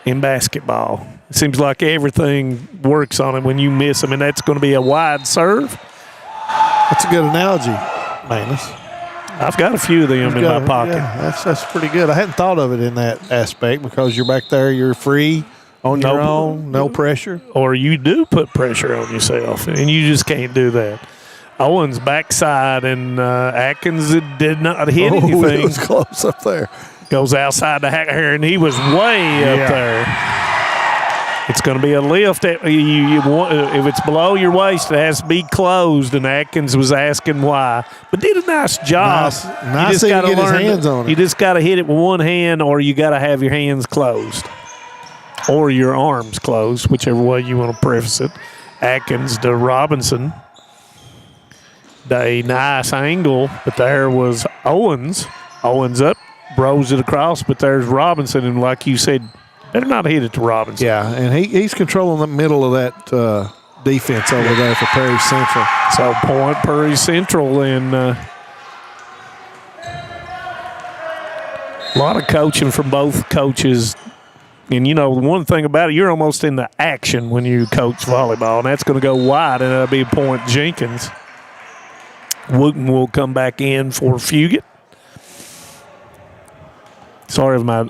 in basketball. It seems like everything works on it when you miss them, and that's going to be a wide serve.
That's a good analogy, Manus.
I've got a few of them in my pocket.
Yeah, that's pretty good. I hadn't thought of it in that aspect because you're back there, you're free on your own, no pressure.
Or you do put pressure on yourself, and you just can't do that. Owens backside, and Atkins did not hit anything.
It was close up there.
Goes outside the hacker, and he was way up there. It's going to be a lift. If it's below your waist, it has to be closed, and Atkins was asking why. But did a nice job.
Nice to get his hands on it.
You just got to hit it with one hand, or you got to have your hands closed. Or your arms closed, whichever way you want to preface it. Atkins to Robinson. A nice angle, but there was Owens. Owens up, bros it across, but there's Robinson, and like you said, better not hit it to Robinson.
Yeah, and he's controlling the middle of that defense over there for Perry Central.
So point Perry Central, and a lot of coaching from both coaches. And, you know, one thing about it, you're almost in the action when you coach volleyball, and that's going to go wide, and that'll be a point Jenkins. Wooten will come back in for Fugit. Sorry if I'm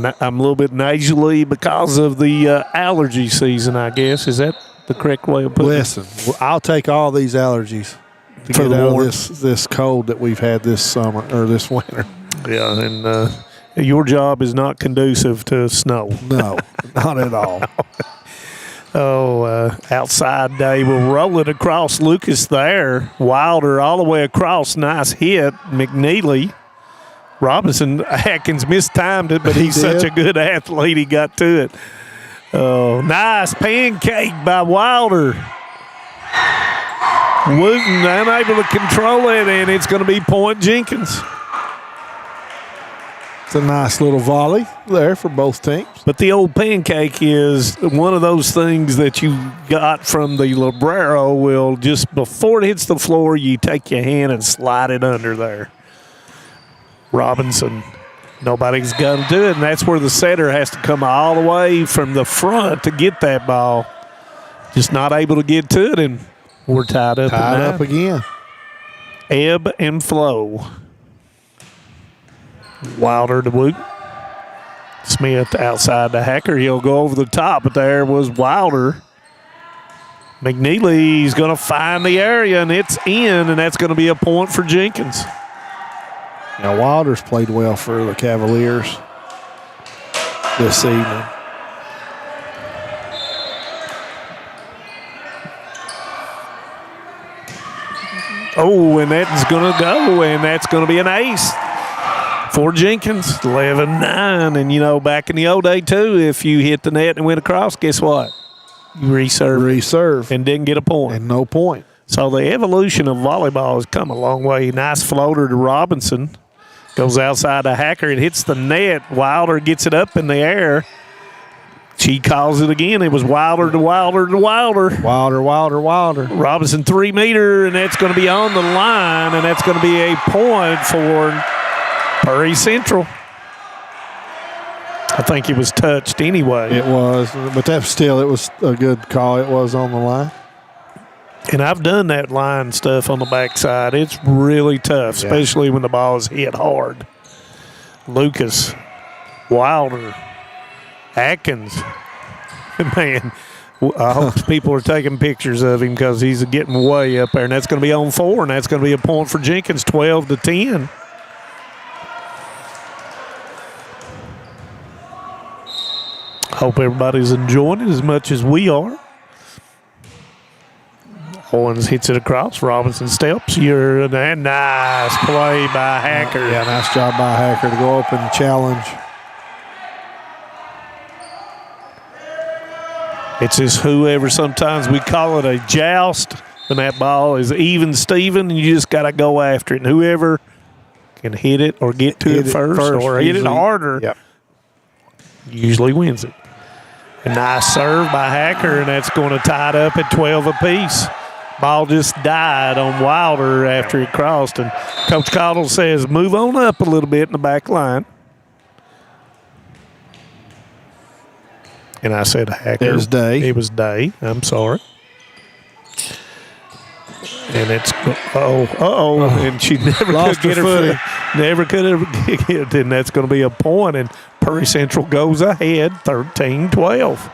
a little bit nasally because of the allergy season, I guess. Is that the correct way of putting it?
Listen, I'll take all these allergies to get out of this cold that we've had this summer or this winter.
Yeah, and your job is not conducive to snow.
No, not at all.
Outside day will roll it across Lucas there. Wilder all the way across. Nice hit. McNeely. Robinson, Atkins mistimed it, but he's such a good athlete, he got to it. Oh, nice pancake by Wilder. Wooten unable to control it, and it's going to be point Jenkins.
It's a nice little volley there for both teams.
But the old pancake is one of those things that you got from the librero. Will just before it hits the floor, you take your hand and slide it under there. Robinson, nobody's going to do it, and that's where the setter has to come all the way from the front to get that ball. Just not able to get to it, and we're tied up.
Tied up again.
Ebb and flow. Wilder to Woot. Smith outside the hacker. He'll go over the top, but there was Wilder. McNeely's going to find the area, and it's in, and that's going to be a point for Jenkins.
Now, Wilder's played well for the Cavaliers this evening.
Oh, and that's going to go, and that's going to be an ace for Jenkins. 11-9, and, you know, back in the old day, too, if you hit the net and went across, guess what? You reserve. And didn't get a point.
And no point.
So the evolution of volleyball has come a long way. Nice floater to Robinson. Goes outside the hacker. It hits the net. Wilder gets it up in the air. She calls it again. It was Wilder to Wilder to Wilder.
Wilder.
Robinson 3 meter, and that's going to be on the line, and that's going to be a point for Perry Central. I think it was touched anyway.
It was, but it was a good call. It was on the line.
And I've done that line stuff on the backside. It's really tough, especially when the ball is hit hard. Lucas, Wilder, Atkins. Man, I hope people are taking pictures of him because he's getting way up there. And that's going to be on 4, and that's going to be a point for Jenkins, 12-10. Hope everybody's enjoying it as much as we are. Owens hits it across. Robinson steps. Nice play by Hacker.
Yeah, nice job by Hacker to go up and challenge.
It's just whoever, sometimes we call it a joust when that ball is even Steven, and you just got to go after it. And whoever can hit it or get to it first or hit it harder usually wins it. A nice serve by Hacker, and that's going to tie it up at 12 apiece. Ball just died on Wilder after it crossed, and Coach Cottle says move on up a little bit in the back line. And I said Hacker.
It was Day.
It was Day. I'm sorry. And it's and she never
Lost
could get
her
her foot. Never could have get it, and that's going to be a point. And Prairie Central goes ahead, 13-12.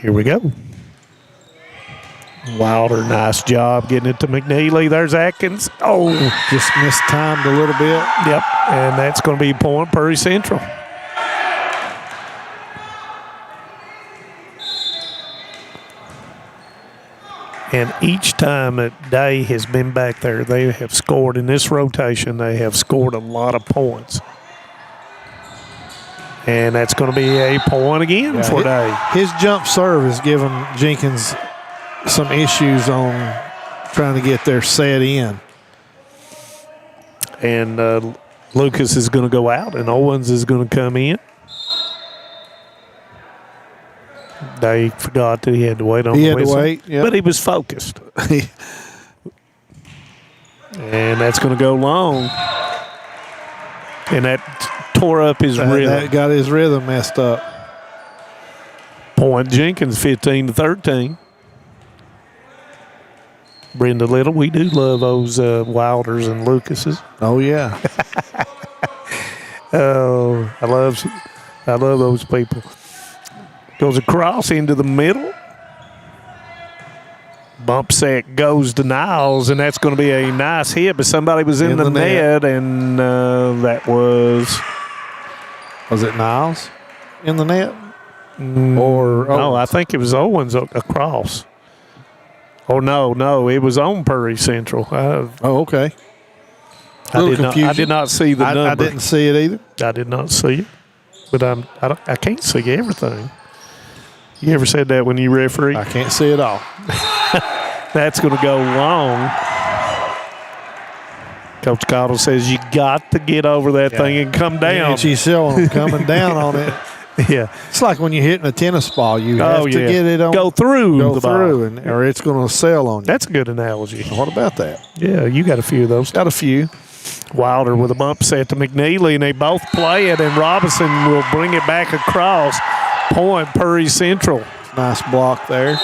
Here we go. Wilder, nice job getting it to McNeely. There's Atkins. Oh,
just mistimed a little bit.
Yep, and that's going to be point Prairie Central. And each time that Day has been back there, they have scored in this rotation. They have scored a lot of points. And that's going to be a point again for Day.
His jump serve is giving Jenkins some issues on trying to get their set in.
And Lucas is going to go out, and Owens is going to come in. They forgot that he had to wait on the whistle. But he was focused. And that's going to go long. And that tore up his rhythm.
That got his rhythm messed up.
Point Jenkins, 15-13. Brenda Little, we do love those Wilders and Lucases.
Oh, yeah.
Oh, I love those people. Goes across into the middle. Bump set goes to Niles, and that's going to be a nice hit, but somebody was in the net, and that was...
Was it Niles in the net?
No, I think it was Owens across. Oh, no, it was on Prairie Central.
Okay.
I did not see the number.
I didn't see it either.
I did not see it, but I can't see everything. You ever said that when you referee?
I can't see it all.
That's going to go long. Coach Cottle says you got to get over that thing and come down.
And she's showing them coming down on it.
Yeah.
It's like when you're hitting a tennis ball. You have to get it on.
Go through the ball.
Or it's going to sail on you.
That's a good analogy.
What about that?
Yeah, you got a few of those.
Got a few.
Wilder with a bump set to McNeely, and they both play it, and Robinson will bring it back across. Point Prairie Central.
Nice block there.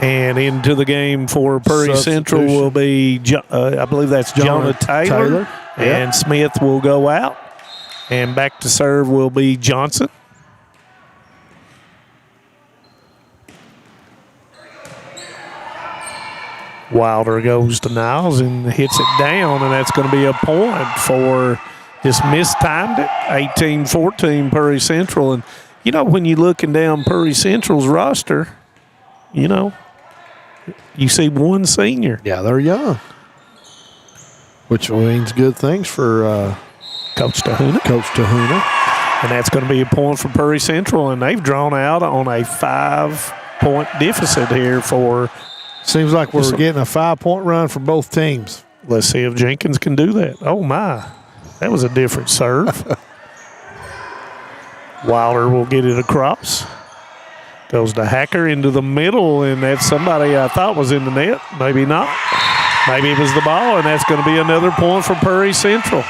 And into the game for Prairie Central will be, I believe that's Jonah Taylor. And Smith will go out. And back to serve will be Johnson. Wilder goes to Niles and hits it down, and that's going to be a point for just mistimed it. 18-14 Prairie Central. And, you know, when you're looking down Prairie Central's roster, you know, you see one senior.
Yeah, they're young. Which means good things for
Coach Tahuna. And that's going to be a point for Prairie Central, and they've drawn out on a 5-point deficit here for.
Seems like we're getting a 5-point run for both teams.
Let's see if Jenkins can do that. Oh, my. That was a different serve. Wilder will get it across. Goes to Hacker into the middle, and that's somebody I thought was in the net. Maybe not. Maybe it was the ball, and that's going to be another point for Prairie Central.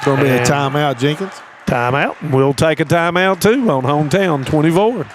Going to be a timeout, Jenkins.
Timeout. We'll take a timeout, too, on Hometown 24.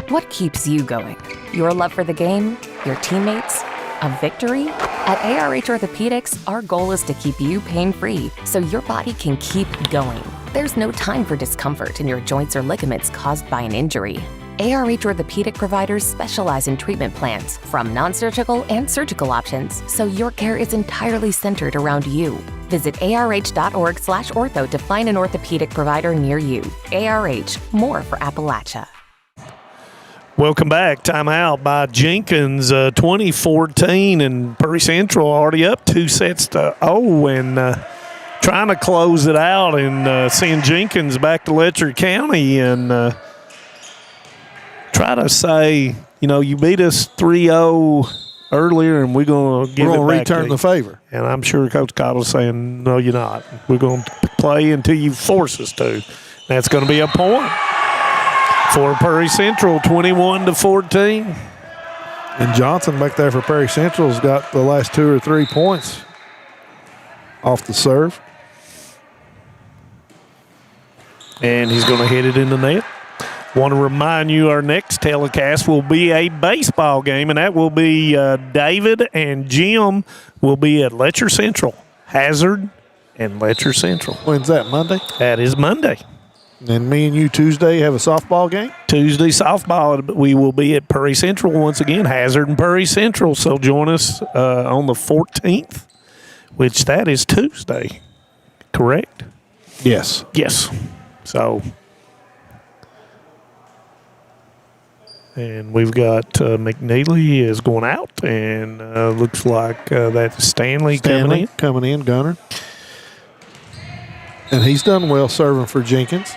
What keeps you going? Your love for the game? Your teammates? A victory? At ARH Orthopedics, our goal is to keep you pain-free so your body can keep going. There's no time for discomfort in your joints or ligaments caused by an injury. ARH Orthopedic providers specialize in treatment plans, from non-surgical and surgical options, so your care is entirely centered around you. Visit arh.org/ortho to find an orthopedic provider near you. ARH, more for Appalachia.
Welcome back. Timeout by Jenkins, 2014, and Prairie Central already up 2-0, and trying to close it out and send Jenkins back to Letcher County and try to say, you know, you beat us 3-0 earlier, and we're going to give it back. We're going to
return the favor.
And I'm sure Coach Cottle's saying, no, you're not. We're going to play until you force us to. That's going to be a point for Prairie Central, 21-14.
And Johnson back there for Prairie Central has got the last 2 or 3 points off the serve.
And he's going to hit it in the net. Want to remind you our next telecast will be a baseball game, and that will be David and Jim will be at Letcher Central. Hazard and Letcher Central.
When's that, Monday?
That is Monday.
And me and you Tuesday have a softball game?
Tuesday softball. We will be at Perry Central once again, Hazard and Perry Central. So join us on the 14th, which that is Tuesday, correct?
Yes.
Yes. So, and we've got McNeely is going out, and looks like that's Stanley coming in.
Gunner. And he's done well serving for Jenkins.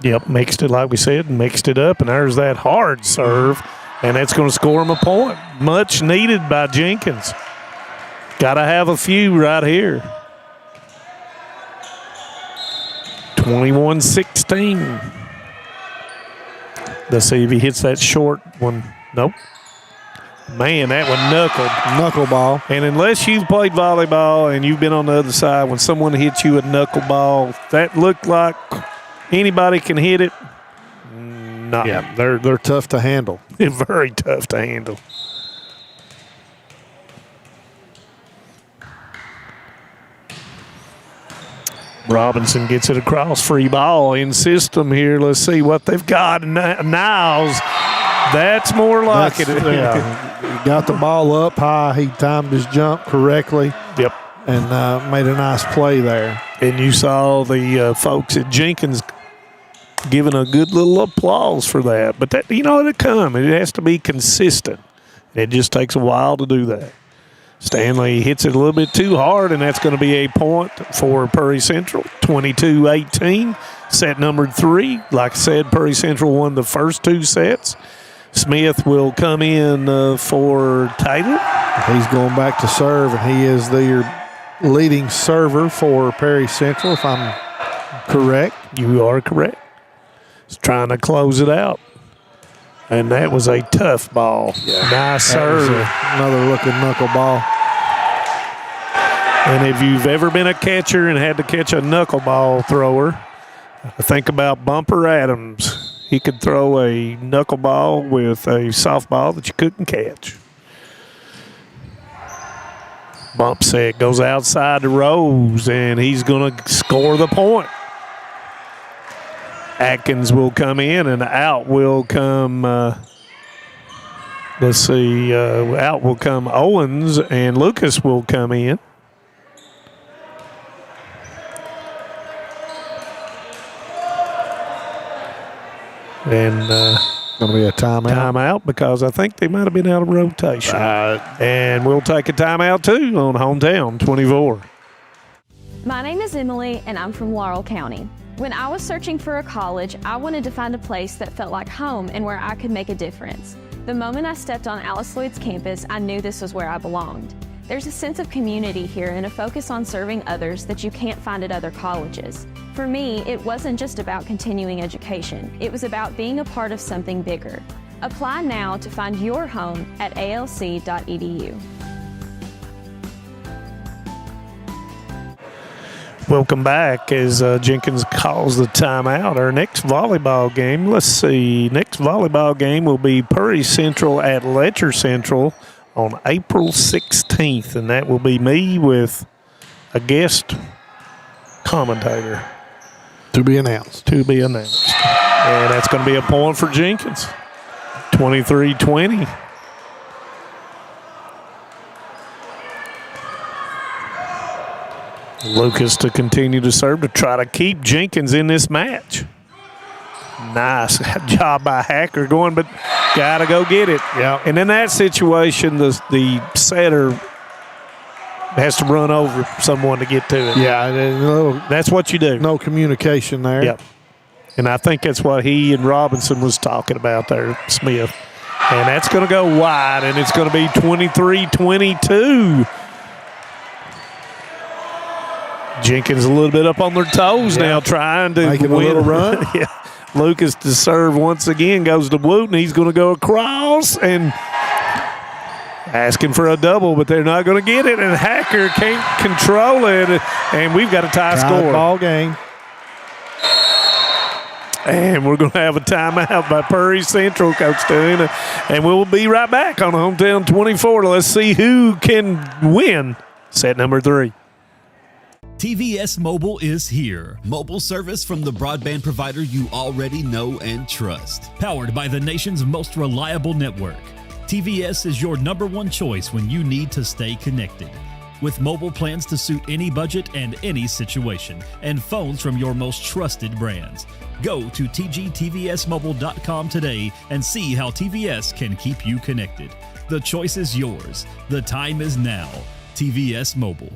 Yep, mixed it like we said, mixed it up, and there's that hard serve, and that's going to score him a point. Much needed by Jenkins. Got to have a few right here. 21-16. Let's see if he hits that short one. Nope. Man, that one
knuckleball.
And unless you've played volleyball and you've been on the other side, when someone hits you a knuckleball, that looked like anybody can hit it. No.
Yeah, they're tough to handle.
Very tough to handle. Robinson gets it across, free ball in system here. Let's see what they've got. Niles, that's more like it.
Yeah, he got the ball up high. He timed his jump correctly.
Yep.
And made a nice play there.
And you saw the folks at Jenkins giving a good little applause for that. But that, it'll come. It has to be consistent. It just takes a while to do that. Stanley hits it a little bit too hard, and that's going to be a point for Perry Central, 22-18. Set number 3. Like I said, Perry Central won the first 2 sets. Smith will come in for Taylor.
He's going back to serve, and he is the leading server for Perry Central, if I'm correct.
You are correct. He's trying to close it out. And that was a tough ball. Yeah. Nice serve.
Another looking knuckleball.
And if you've ever been a catcher and had to catch a knuckleball thrower, think about Bumper Adams. He could throw a knuckleball with a softball that you couldn't catch. Bump set goes outside to Rose, and he's going to score the point. Atkins will come in, and out will come, out will come Owens, and Lucas will come in. And
going to be a timeout.
Timeout, because I think they might have been out of rotation. And we'll take a timeout, too, on Hometown 24.
My name is Emily, and I'm from Laurel County. When I was searching for a college, I wanted to find a place that felt like home and where I could make a difference. The moment I stepped on Alice Lloyd's campus, I knew this was where I belonged. There's a sense of community here and a focus on serving others that you can't find at other colleges. For me, it wasn't just about continuing education. It was about being a part of something bigger. Apply now to find your home at alc.edu.
Welcome back as Jenkins calls the timeout. Our next volleyball game, let's see, next volleyball game will be Perry Central at Letcher Central on April 16th, and that will be me with a guest commentator.
To be announced.
And that's going to be a point for Jenkins, 23-20. Lucas to continue to serve to try to keep Jenkins in this match. Nice job by Hacker going, but got to go get it.
Yeah.
And in that situation, the setter has to run over someone to get to it.
Yeah.
That's what you do.
No communication there.
Yep. And I think that's what he and Robinson was talking about there, Smith. And that's going to go wide, and it's going to be 23-22. Jenkins a little bit up on their toes now, trying to
make a little run.
Yeah. Lucas to serve once again, goes to Wooten. He's going to go across and asking for a double, but they're not going to get it. And Hacker can't control it, and we've got a tie score.
Ball game.
And we're going to have a timeout by Prairie Central, Coach Dana. And we'll be right back on Hometown 24. Let's see who can win set number 3.
TVS Mobile is here. Mobile service from the broadband provider you already know and trust. Powered by the nation's most reliable network. TVS is your #1 choice when you need to stay connected. With mobile plans to suit any budget and any situation, and phones from your most trusted brands. Go to tgtvsmobile.com today and see how TVS can keep you connected. The choice is yours. The time is now. TVS Mobile.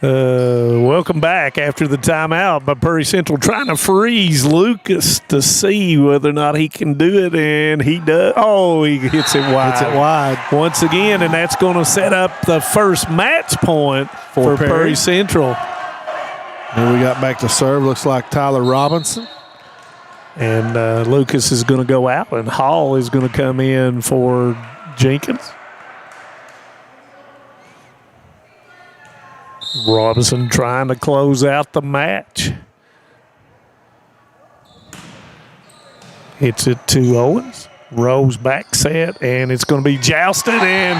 Welcome back after the timeout by Prairie Central, trying to freeze Lucas to see whether or not he can do it, and he does. Oh, he hits it wide.
Hits it wide.
Once again, and that's going to set up the first match point for Prairie Central.
And we got back to serve. Looks like Tyler Robinson.
And Lucas is going to go out, and Hall is going to come in for Jenkins. Robinson trying to close out the match. Hits it to Owens. Rose back set, and it's going to be jousted. And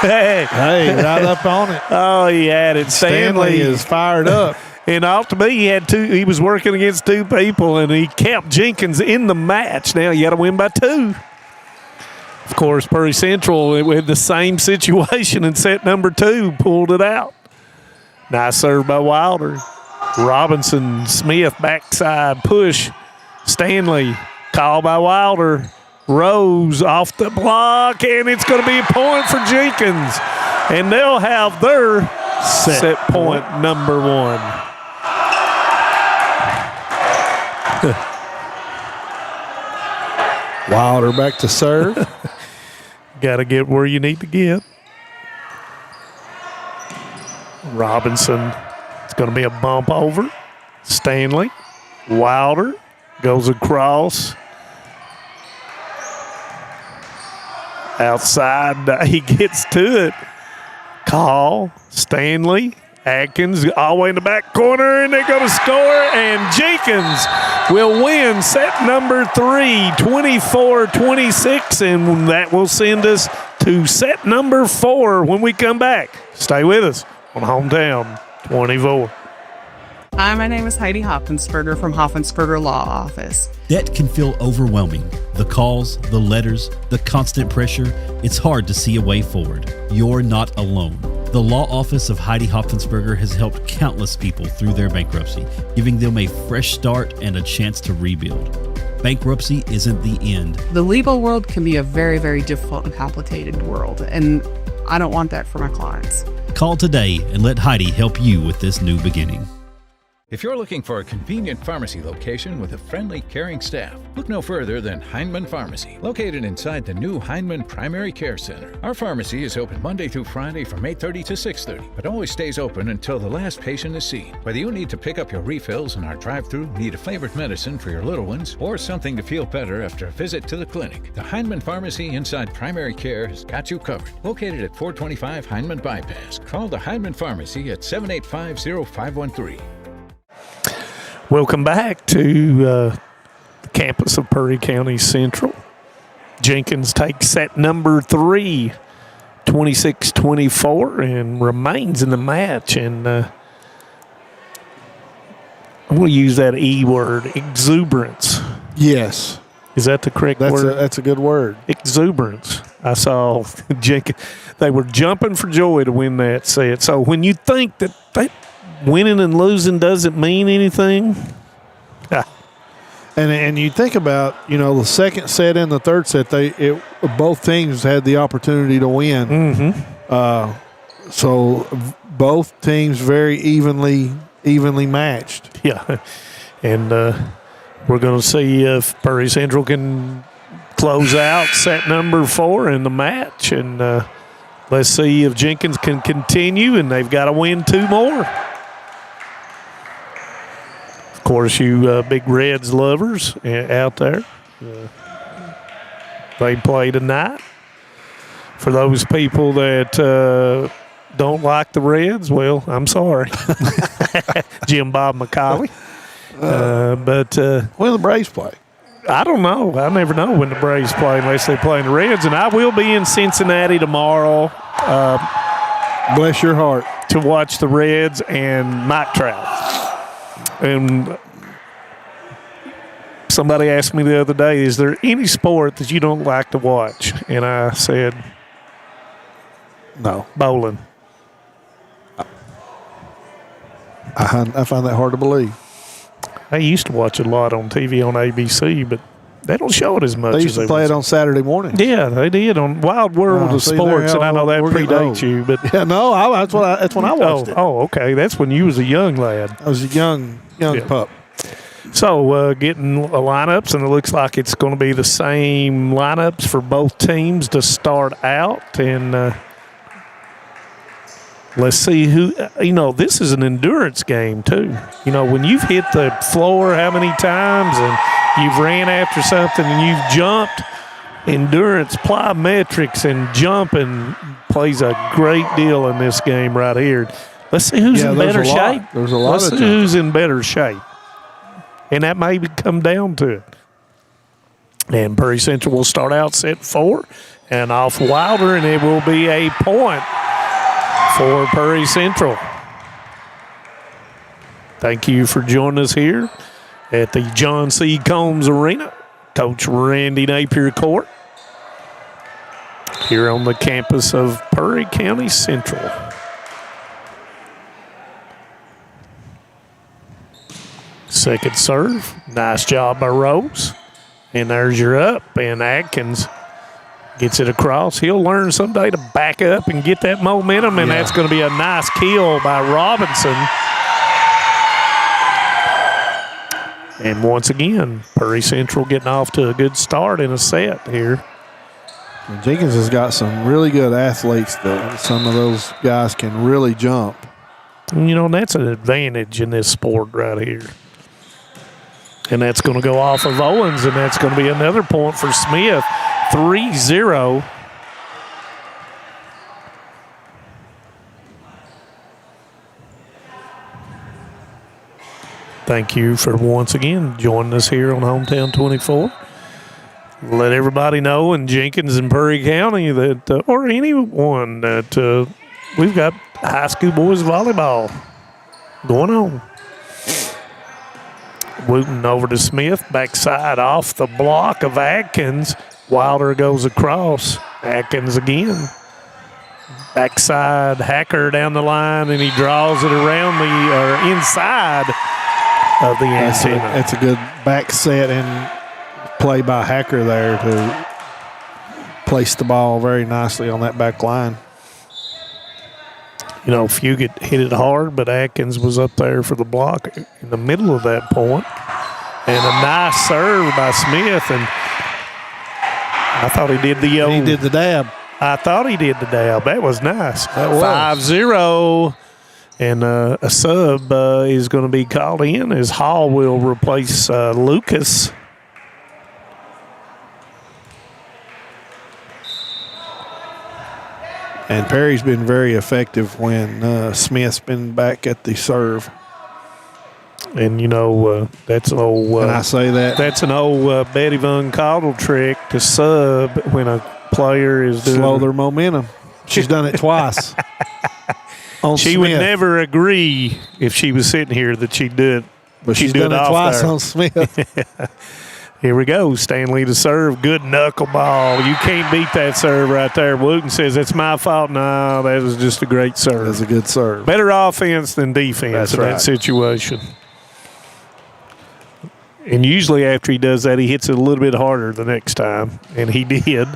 hey, right up on it.
Oh, he had it.
Stanley is fired up.
And off to me, he was working against 2 people, and he kept Jenkins in the match. Now you got to win by 2. Of course, Prairie Central with the same situation in set number 2 pulled it out. Nice serve by Wilder. Robinson, Smith, backside push. Stanley, call by Wilder. Rose off the block, and it's going to be a point for Jenkins. And they'll have their set point number 1.
Wilder back to serve.
Got to get where you need to get. Robinson, it's going to be a bump over. Stanley, Wilder goes across. Outside, he gets to it. Call, Stanley, Atkins all the way in the back corner, and they're going to score, and Jenkins will win set number 3, 24-26, and that will send us to set number 4 when we come back. Stay with us on Hometown 24.
Hi, my name is Heidi Hoffensperger from Hoffensperger Law Office.
Debt can feel overwhelming. The calls, the letters, the constant pressure, it's hard to see a way forward. You're not alone. The law office of Heidi Hoffensperger has helped countless people through their bankruptcy, giving them a fresh start and a chance to rebuild. Bankruptcy isn't the end.
The legal world can be a very, very difficult and complicated world, and I don't want that for my clients.
Call today and let Heidi help you with this new beginning.
If you're looking for a convenient pharmacy location with a friendly, caring staff, look no further than Heinemann Pharmacy, located inside the new Heinemann Primary Care Center. Our pharmacy is open Monday through Friday from 8:30 to 6:30, but always stays open until the last patient is seen. Whether you need to pick up your refills in our drive-thru, need a favorite medicine for your little ones, or something to feel better after a visit to the clinic, the Heinemann Pharmacy inside Primary Care has got you covered. Located at 425 Heinemann Bypass. Call the Heinemann Pharmacy at 785-0513.
Welcome back to the campus of Prairie County Central. Jenkins takes set number 3, 26-24, and remains in the match. And I'm going to use that E word, exuberance.
Yes.
Is that the correct word?
That's a good word.
Exuberance. I saw Jenkins. They were jumping for joy to win that set. So when you think that winning and losing doesn't mean anything.
And you think about, the second set and the third set, both teams had the opportunity to win.
Mm-hmm.
So both teams very evenly matched.
Yeah. And we're going to see if Prairie Central can close out set number 4 in the match. And let's see if Jenkins can continue, and they've got to win 2 more. Of course, you big Reds lovers out there, they play tonight. For those people that don't like the Reds, well, I'm sorry. Jim Bob McCauley. But
when the Braves play?
I don't know. I never know when the Braves play unless they play the Reds. And I will be in Cincinnati tomorrow.
Bless your heart.
To watch the Reds and Mike Trout. And somebody asked me the other day, is there any sport that you don't like to watch? And I said,
no.
Bowling.
I find that hard to believe.
I used to watch it a lot on TV on ABC, but they don't show it as much.
They used to play it on Saturday morning.
Yeah, they did on Wild World of Sports, and I know that predates you. But
yeah, no, that's when I watched it.
Oh, okay, that's when you was a young lad.
I was a young pup.
So getting lineups, and it looks like it's going to be the same lineups for both teams to start out, and let's see who, this is an endurance game too. When you've hit the floor how many times and you've ran after something and you've jumped, endurance, plyometrics, and jumping plays a great deal in this game right here. Let's see who's in better shape.
There's a lot
Let's
of
see who's in better shape. And that may come down to it. And Prairie Central will start out set 4 and off Wilder, and it will be a point for Prairie Central. Thank you for joining us here at the John C. Combs Arena, Coach Randy Napier Court, here on the campus of Prairie County Central. Second serve, nice job by Rose. And there's your up, and Atkins gets it across. He'll learn someday to back up and get that momentum, and that's going to be a nice kill by Robinson. And once again, Prairie Central getting off to a good start in a set here.
And Jenkins has got some really good athletes, though. Some of those guys can really jump.
And that's an advantage in this sport right here. And that's going to go off of Owens, and that's going to be another point for Smith. 3-0. Thank you for once again joining us here on Hometown 24. Let everybody know in Jenkins and Prairie County that, or anyone, that we've got high school boys volleyball going on. Wooten over to Smith, backside off the block of Atkins. Wilder goes across. Atkins again. Backside Hacker down the line, and he draws it around inside of the antenna.
That's a good back set and play by Hacker there to place the ball very nicely on that back line.
Fugit hit it hard, but Atkins was up there for the block in the middle of that point. And a nice serve by Smith, and I thought he did the old.
He did the dab.
I thought he did the dab. That was nice.
That was.
5-0, and a sub is going to be called in as Hall will replace Lucas.
And Perry's been very effective when Smith's been back at the serve.
And, that's an old...
and I say that.
That's an old Betty Von Caudle trick to sub when a player is doing...
Slow their momentum. She's done it twice.
She would never agree if she was sitting here that she'd do it.
But she's done it twice on Smith.
Here we go. Stanley to serve. Good knuckleball. You can't beat that serve right there. Wooten says, it's my fault. No, that was just a great serve.
That's a good serve.
Better offense than defense in that situation. And usually after he does that, he hits it a little bit harder the next time. And he did.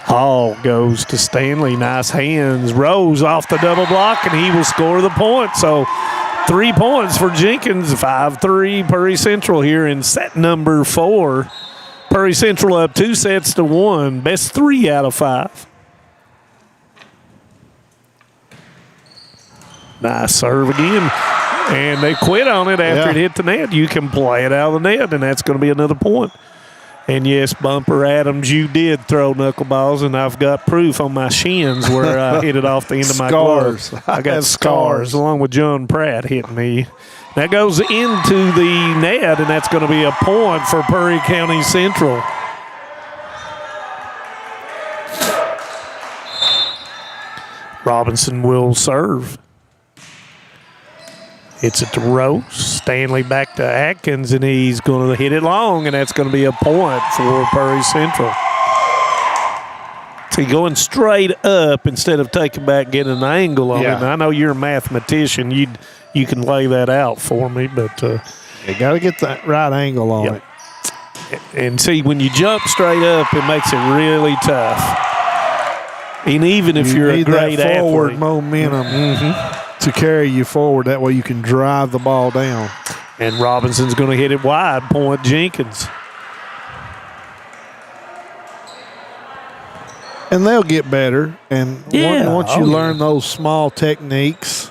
Hall goes to Stanley. Nice hands. Rose off the double block, and he will score the point. So 3 points for Jenkins. 5-3 Prairie Central here in set number 4. Prairie Central up 2-1. Best 3 out of 5. Nice serve again. And they quit on it after it hit the net. You can play it out of the net, and that's going to be another point. And yes, Bumper Adams, you did throw knuckleballs, and I've got proof on my shins where I hit it off the end of my glove. I got scars along with John Pratt hitting me. That goes into the net, and that's going to be a point for Perry County Central. Robinson will serve. It's at the Rose. Stanley back to Atkins, and he's going to hit it long, and that's going to be a point for Perry Central. See, going straight up instead of taking back, getting an angle on it. And I know you're a mathematician. You can lay that out for me, but
you got to get that right angle on it.
And see, when you jump straight up, it makes it really tough. And even if you're a great
that forward
athlete,
momentum to carry you forward. That way you can drive the ball down.
And Robinson's going to hit it wide, point Jenkins.
And they'll get better. And once you learn those small techniques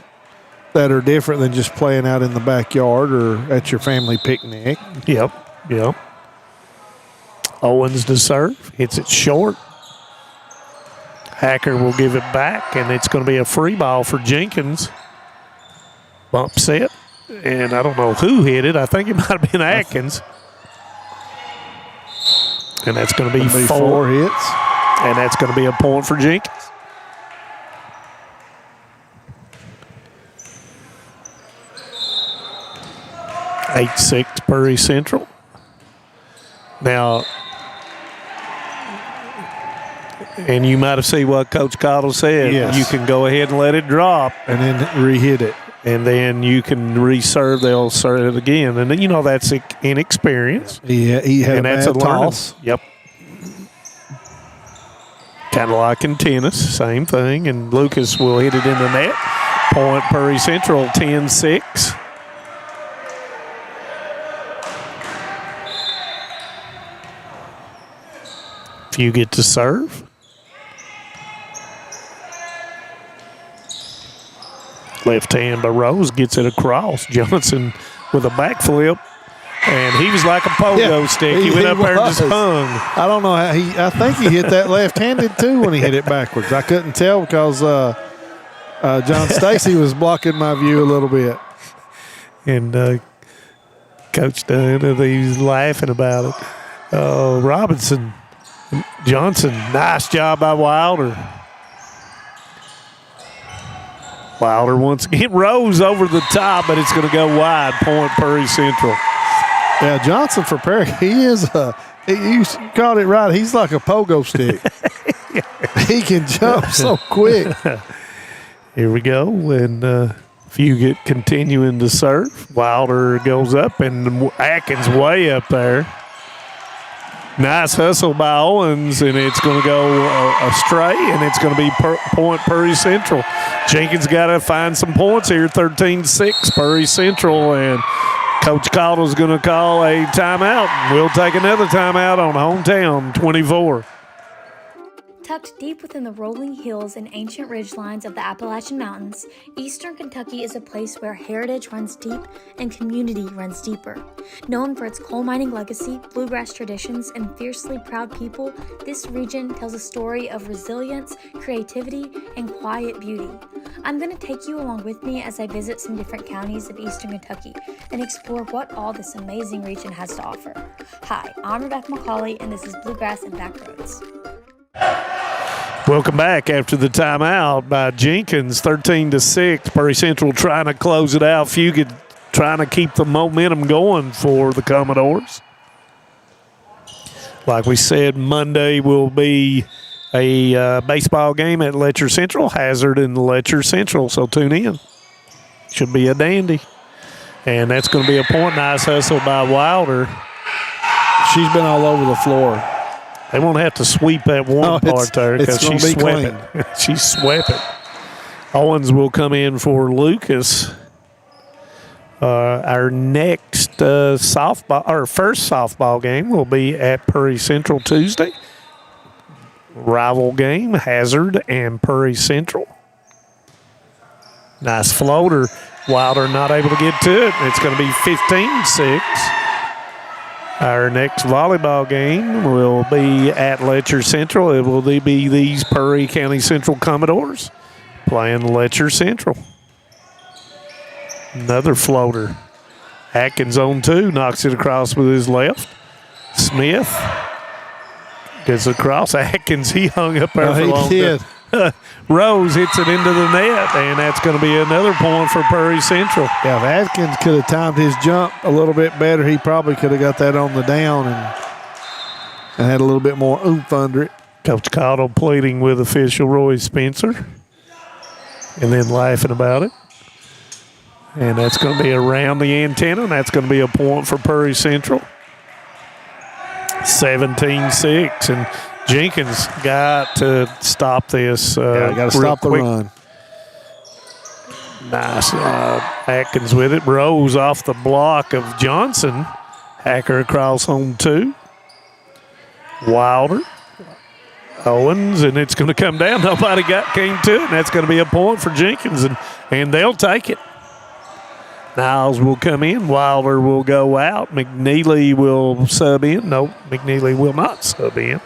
that are different than just playing out in the backyard or at your family picnic.
Yep. Owens to serve. Hits it short. Hacker will give it back, and it's going to be a free ball for Jenkins. Bumps it, and I don't know who hit it. I think it might have been Atkins. And that's going to be four
hits.
And that's going to be a point for Jenkins. (8-6) Perry Central. Now, and you might have seen what Coach Cottle said.
Yes.
You can go ahead and let it drop.
And then re-hit it.
And then you can reserve. They'll serve it again. And then, that's inexperience.
Yeah, he had
and
a
that's
bad
a learning.
toss.
Yep. Kind of like in tennis, same thing. And Lucas will hit it in the net. Point Perry Central, 10-6. If you get to serve. Left hand by Rose gets it across. Johnson with a backflip. And he was like a pogo stick. He went up there and just hung.
I don't know how I think he hit that left-handed too when he hit it backwards. I couldn't tell because John Stacy was blocking my view a little bit.
And Coach Dunn, he was laughing about it. Robinson, Johnson, nice job by Wilder. Wilder once again rose over the top, but it's going to go wide. Point Perry Central.
Yeah, Johnson for Perry, you caught it right. He's like a pogo stick. He can jump so quick.
Here we go. And if you get continuing to serve, Wilder goes up and Atkins way up there. Nice hustle by Owens, and it's going to go astray, and it's going to be point Perry Central. Jenkins got to find some points here, 13-6 Perry Central, and Coach Caudle's going to call a timeout. We'll take another timeout on Hometown 24.
Tucked deep within the rolling hills and ancient ridgelines of the Appalachian Mountains, Eastern Kentucky is a place where heritage runs deep and community runs deeper. Known for its coal mining legacy, bluegrass traditions, and fiercely proud people, this region tells a story of resilience, creativity, and quiet beauty. I'm going to take you along with me as I visit some different counties of Eastern Kentucky and explore what all this amazing region has to offer. Hi, I'm Rebecca McCauley, and this is Bluegrass and Backroads.
Welcome back after the timeout by Jenkins, 13-6. Perry Central trying to close it out. Fugit trying to keep the momentum going for the Commodores. Like we said, Monday will be a baseball game at Letcher Central, Hazard and Letcher Central, so tune in. Should be a dandy. And that's going to be a point. Nice hustle by Wilder.
She's been all over the floor.
They won't have to sweep that one part there because she's sweeping. She's sweeping. Owens will come in for Lucas. Our next first softball game will be at Perry Central Tuesday. Rival game, Hazard and Perry Central. Nice floater. Wilder not able to get to it. It's going to be 15-6. Our next volleyball game will be at Letcher Central. It will be these Perry County Central Commodores playing Letcher Central. Another floater. Atkins on 2, knocks it across with his left. Smith gets across. Atkins, he hung up there for long.
He did.
Rose hits it into the net, and that's going to be another point for Perry Central.
Yeah, if Atkins could have timed his jump a little bit better, he probably could have got that on the down and had a little bit more oomph under it.
Coach Cottle pleading with official Roy Spencer and then laughing about it. And that's going to be around the antenna, and that's going to be a point for Perry Central. 17-6, and Jenkins got to stop this.
Got to stop the run.
Nice. Atkins with it. Rose off the block of Johnson. Hacker across home 2. Wilder. Owens, and it's going to come down. Nobody came to it, and that's going to be a point for Jenkins, and they'll take it. Niles will come in. Wilder will go out. McNeely will sub in. No, McNeely will not sub in.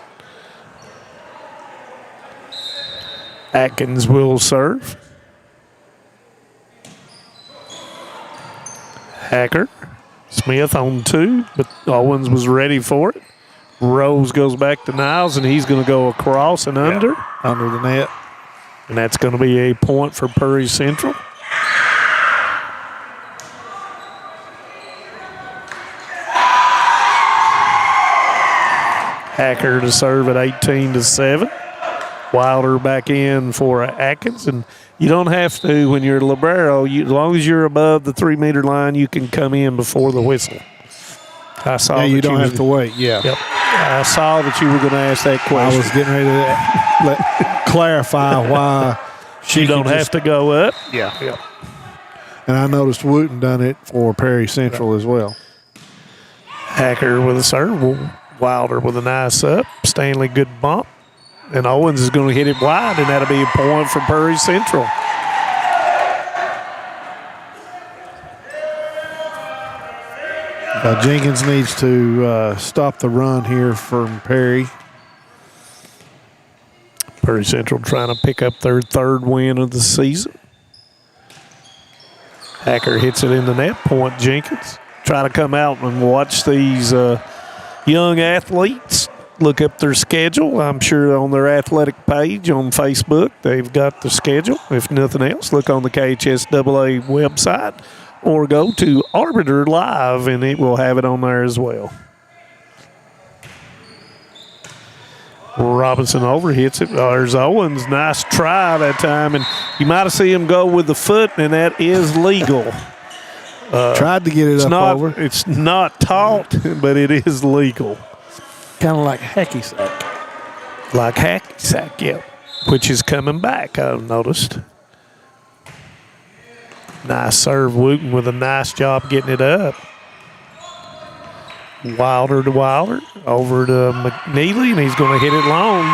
Atkins will serve. Hacker. Smith on 2, but Owens was ready for it. Rose goes back to Niles, and he's going to go across and under.
Under the net.
And that's going to be a point for Perry Central. Hacker to serve at 18-7. Wilder back in for Atkins, and you don't have to when you're a libero. As long as you're above the 3-meter line, you can come in before the whistle. I saw.
Yeah, you don't have to wait. Yeah.
Yep. I saw that you were going to ask that question.
I was getting ready to clarify why
she don't have to go up.
Yeah. Yep. And I noticed Wooten done it for Perry Central as well.
Hacker with a serve. Wilder with a nice up. Stanley, good bump. And Owens is going to hit it wide, and that'll be a point for Perry Central.
Jenkins needs to stop the run here from Perry.
Perry Central trying to pick up their 3rd win of the season. Hacker hits it in the net. Point Jenkins. Try to come out and watch these young athletes. Look up their schedule. I'm sure on their athletic page on Facebook, they've got the schedule. If nothing else, look on the KHSAA website or go to Arbiter Live, and it will have it on there as well. Robinson overhits it. There's Owens. Nice try that time, and you might have seen him go with the foot, and that is legal.
Tried to get it up over.
It's not taught, but it is legal.
Kind of like hacky sack.
Like hacky sack, yeah. Which is coming back, I've noticed. Nice serve, Wooten with a nice job getting it up. Wilder to Wilder, over to McNeely, and he's going to hit it long.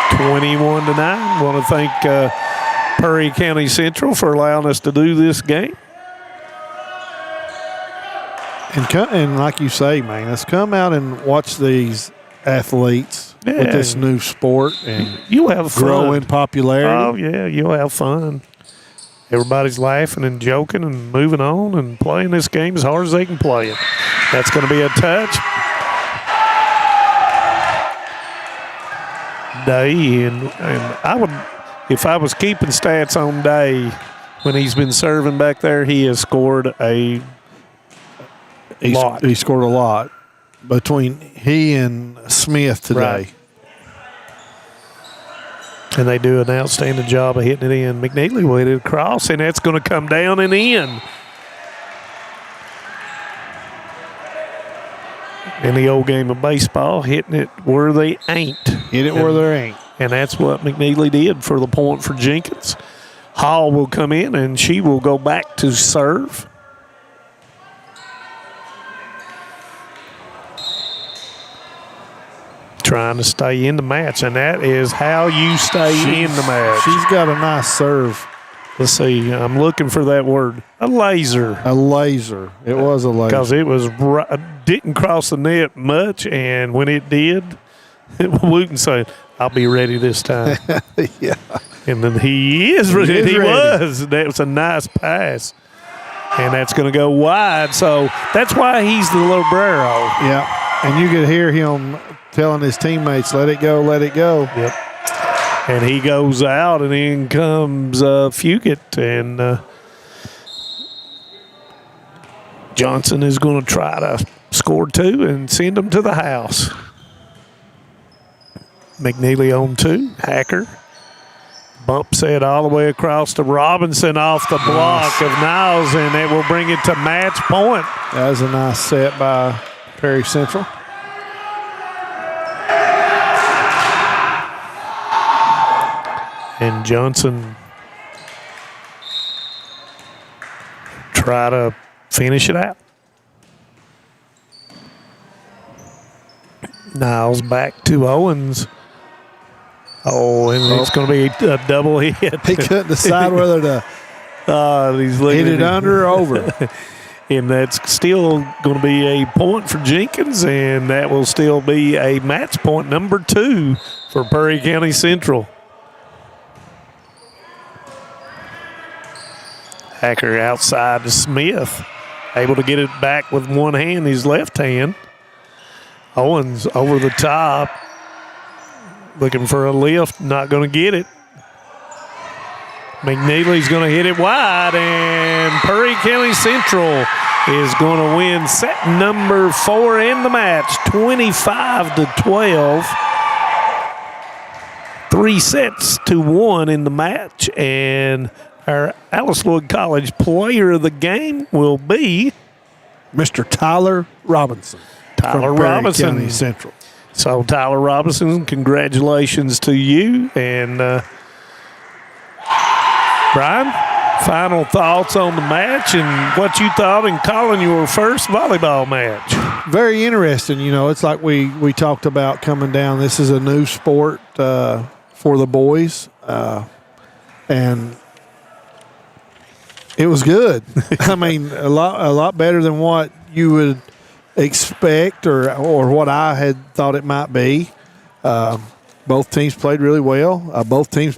21-9. Want to thank Perry County Central for allowing us to do this game.
And like you say, man, let's come out and watch these athletes with this new sport and
you'll have fun.
Grow in popularity.
Oh, yeah, you'll have fun. Everybody's laughing and joking and moving on and playing this game as hard as they can play it. That's going to be a touch. Day, and I would, if I was keeping stats on Day when he's been serving back there, he has scored a lot.
He scored a lot between he and Smith today.
Right. And they do an outstanding job of hitting it in. McNeely will hit it across, and that's going to come down and in. In the old game of baseball, hitting it where they ain't.
Hit it where they ain't.
And that's what McNeely did for the point for Jenkins. Hall will come in, and she will go back to serve. Trying to stay in the match, and that is how you stay in the match.
She's got a nice serve
let's see, I'm looking for that word. A laser.
A laser. It was a laser.
Because it was didn't cross the net much, and when it did, Wooten said, I'll be ready this time.
Yeah.
And then he is ready. He
ready.
was. That was a nice pass. And that's going to go wide. So that's why he's the librero.
Yeah. And you could hear him telling his teammates, let it go, let it go.
Yep. And he goes out, and in comes Fugit. And Johnson is going to try to score 2 and send them to the house. McNeely on 2. Hacker bumps it all the way across to Robinson off the block of Niles, and it will bring it to match point.
That was a nice set by Perry Central.
And Johnson try to finish it out. Niles back to Owens. Oh, and it's going to be a double hit.
He couldn't decide whether to hit it under or over.
And that's still going to be a point for Jenkins, and that will still be a match point number 2 for Perry County Central. Hacker outside to Smith, able to get it back with one hand, his left hand. Owens over the top, looking for a lift, not going to get it. McNeely's going to hit it wide, and Perry County Central is going to win set number 4 in the match, 25-12. 3-1 in the match, and our Alice Lloyd College player of the game will be
Mr. Tyler Robinson.
Tyler
from
Robinson.
Perry County Central.
So, Tyler Robinson, congratulations to you. And Brian, final thoughts on the match and what you thought in calling your first volleyball match.
Very interesting. You know, it's like we talked about coming down. This is a new sport for the boys. And it was good. I mean, a lot better than what you would expect or what I had thought it might be. Both teams played really well. Both teams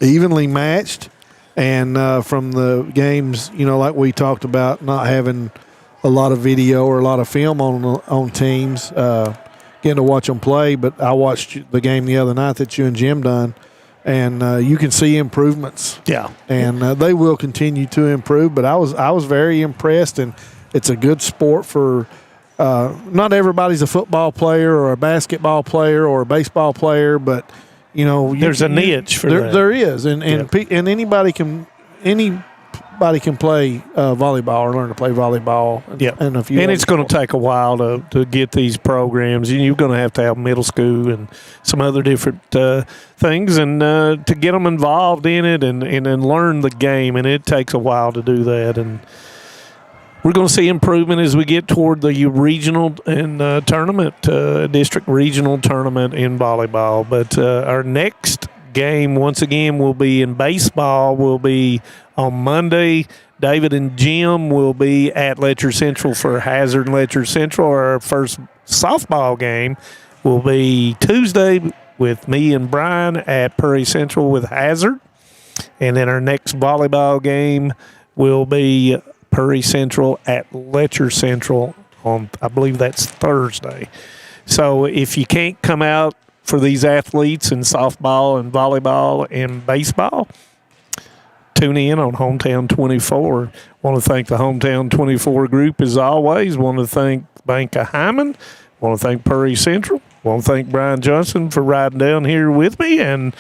evenly matched. And from the games, you know, like we talked about, not having a lot of video or a lot of film on teams, getting to watch them play. But I watched the game the other night that you and Jim done, and you can see improvements.
Yeah.
And they will continue to improve. But I was very impressed, and it's a good sport for not everybody's a football player or a basketball player or a baseball player, but you know,
there's a niche for that.
There is, and anybody can play volleyball or learn to play volleyball.
Yeah,
and
it's going to take a while to get these programs. You're going to have middle school and some other different things, and to get them involved in it and learn the game, and it takes a while to do that. And we're going to see improvement as we get toward the regional and tournament, district regional tournament in volleyball. But our next game, once again, will be in baseball. Will be on Monday. David and Jim will be at Letcher Central for Hazard and Letcher Central. Our first softball game will be Tuesday with me and Brian at Perry Central with Hazard. And then our next volleyball game will be Perry Central at Letcher Central on, I believe that's Thursday. So if you can't come out for these athletes in softball and volleyball and baseball, tune in on Hometown 24. Want to thank the Hometown 24 group as always. Want to thank Bank of Hyman. Want to thank Perry Central. Want to thank Brian Johnson for riding down here with me. And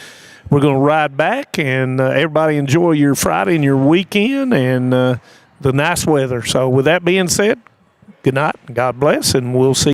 we're going to ride back. And everybody enjoy your Friday and your weekend and the nice weather. So with that being said, good night, God bless, and we'll see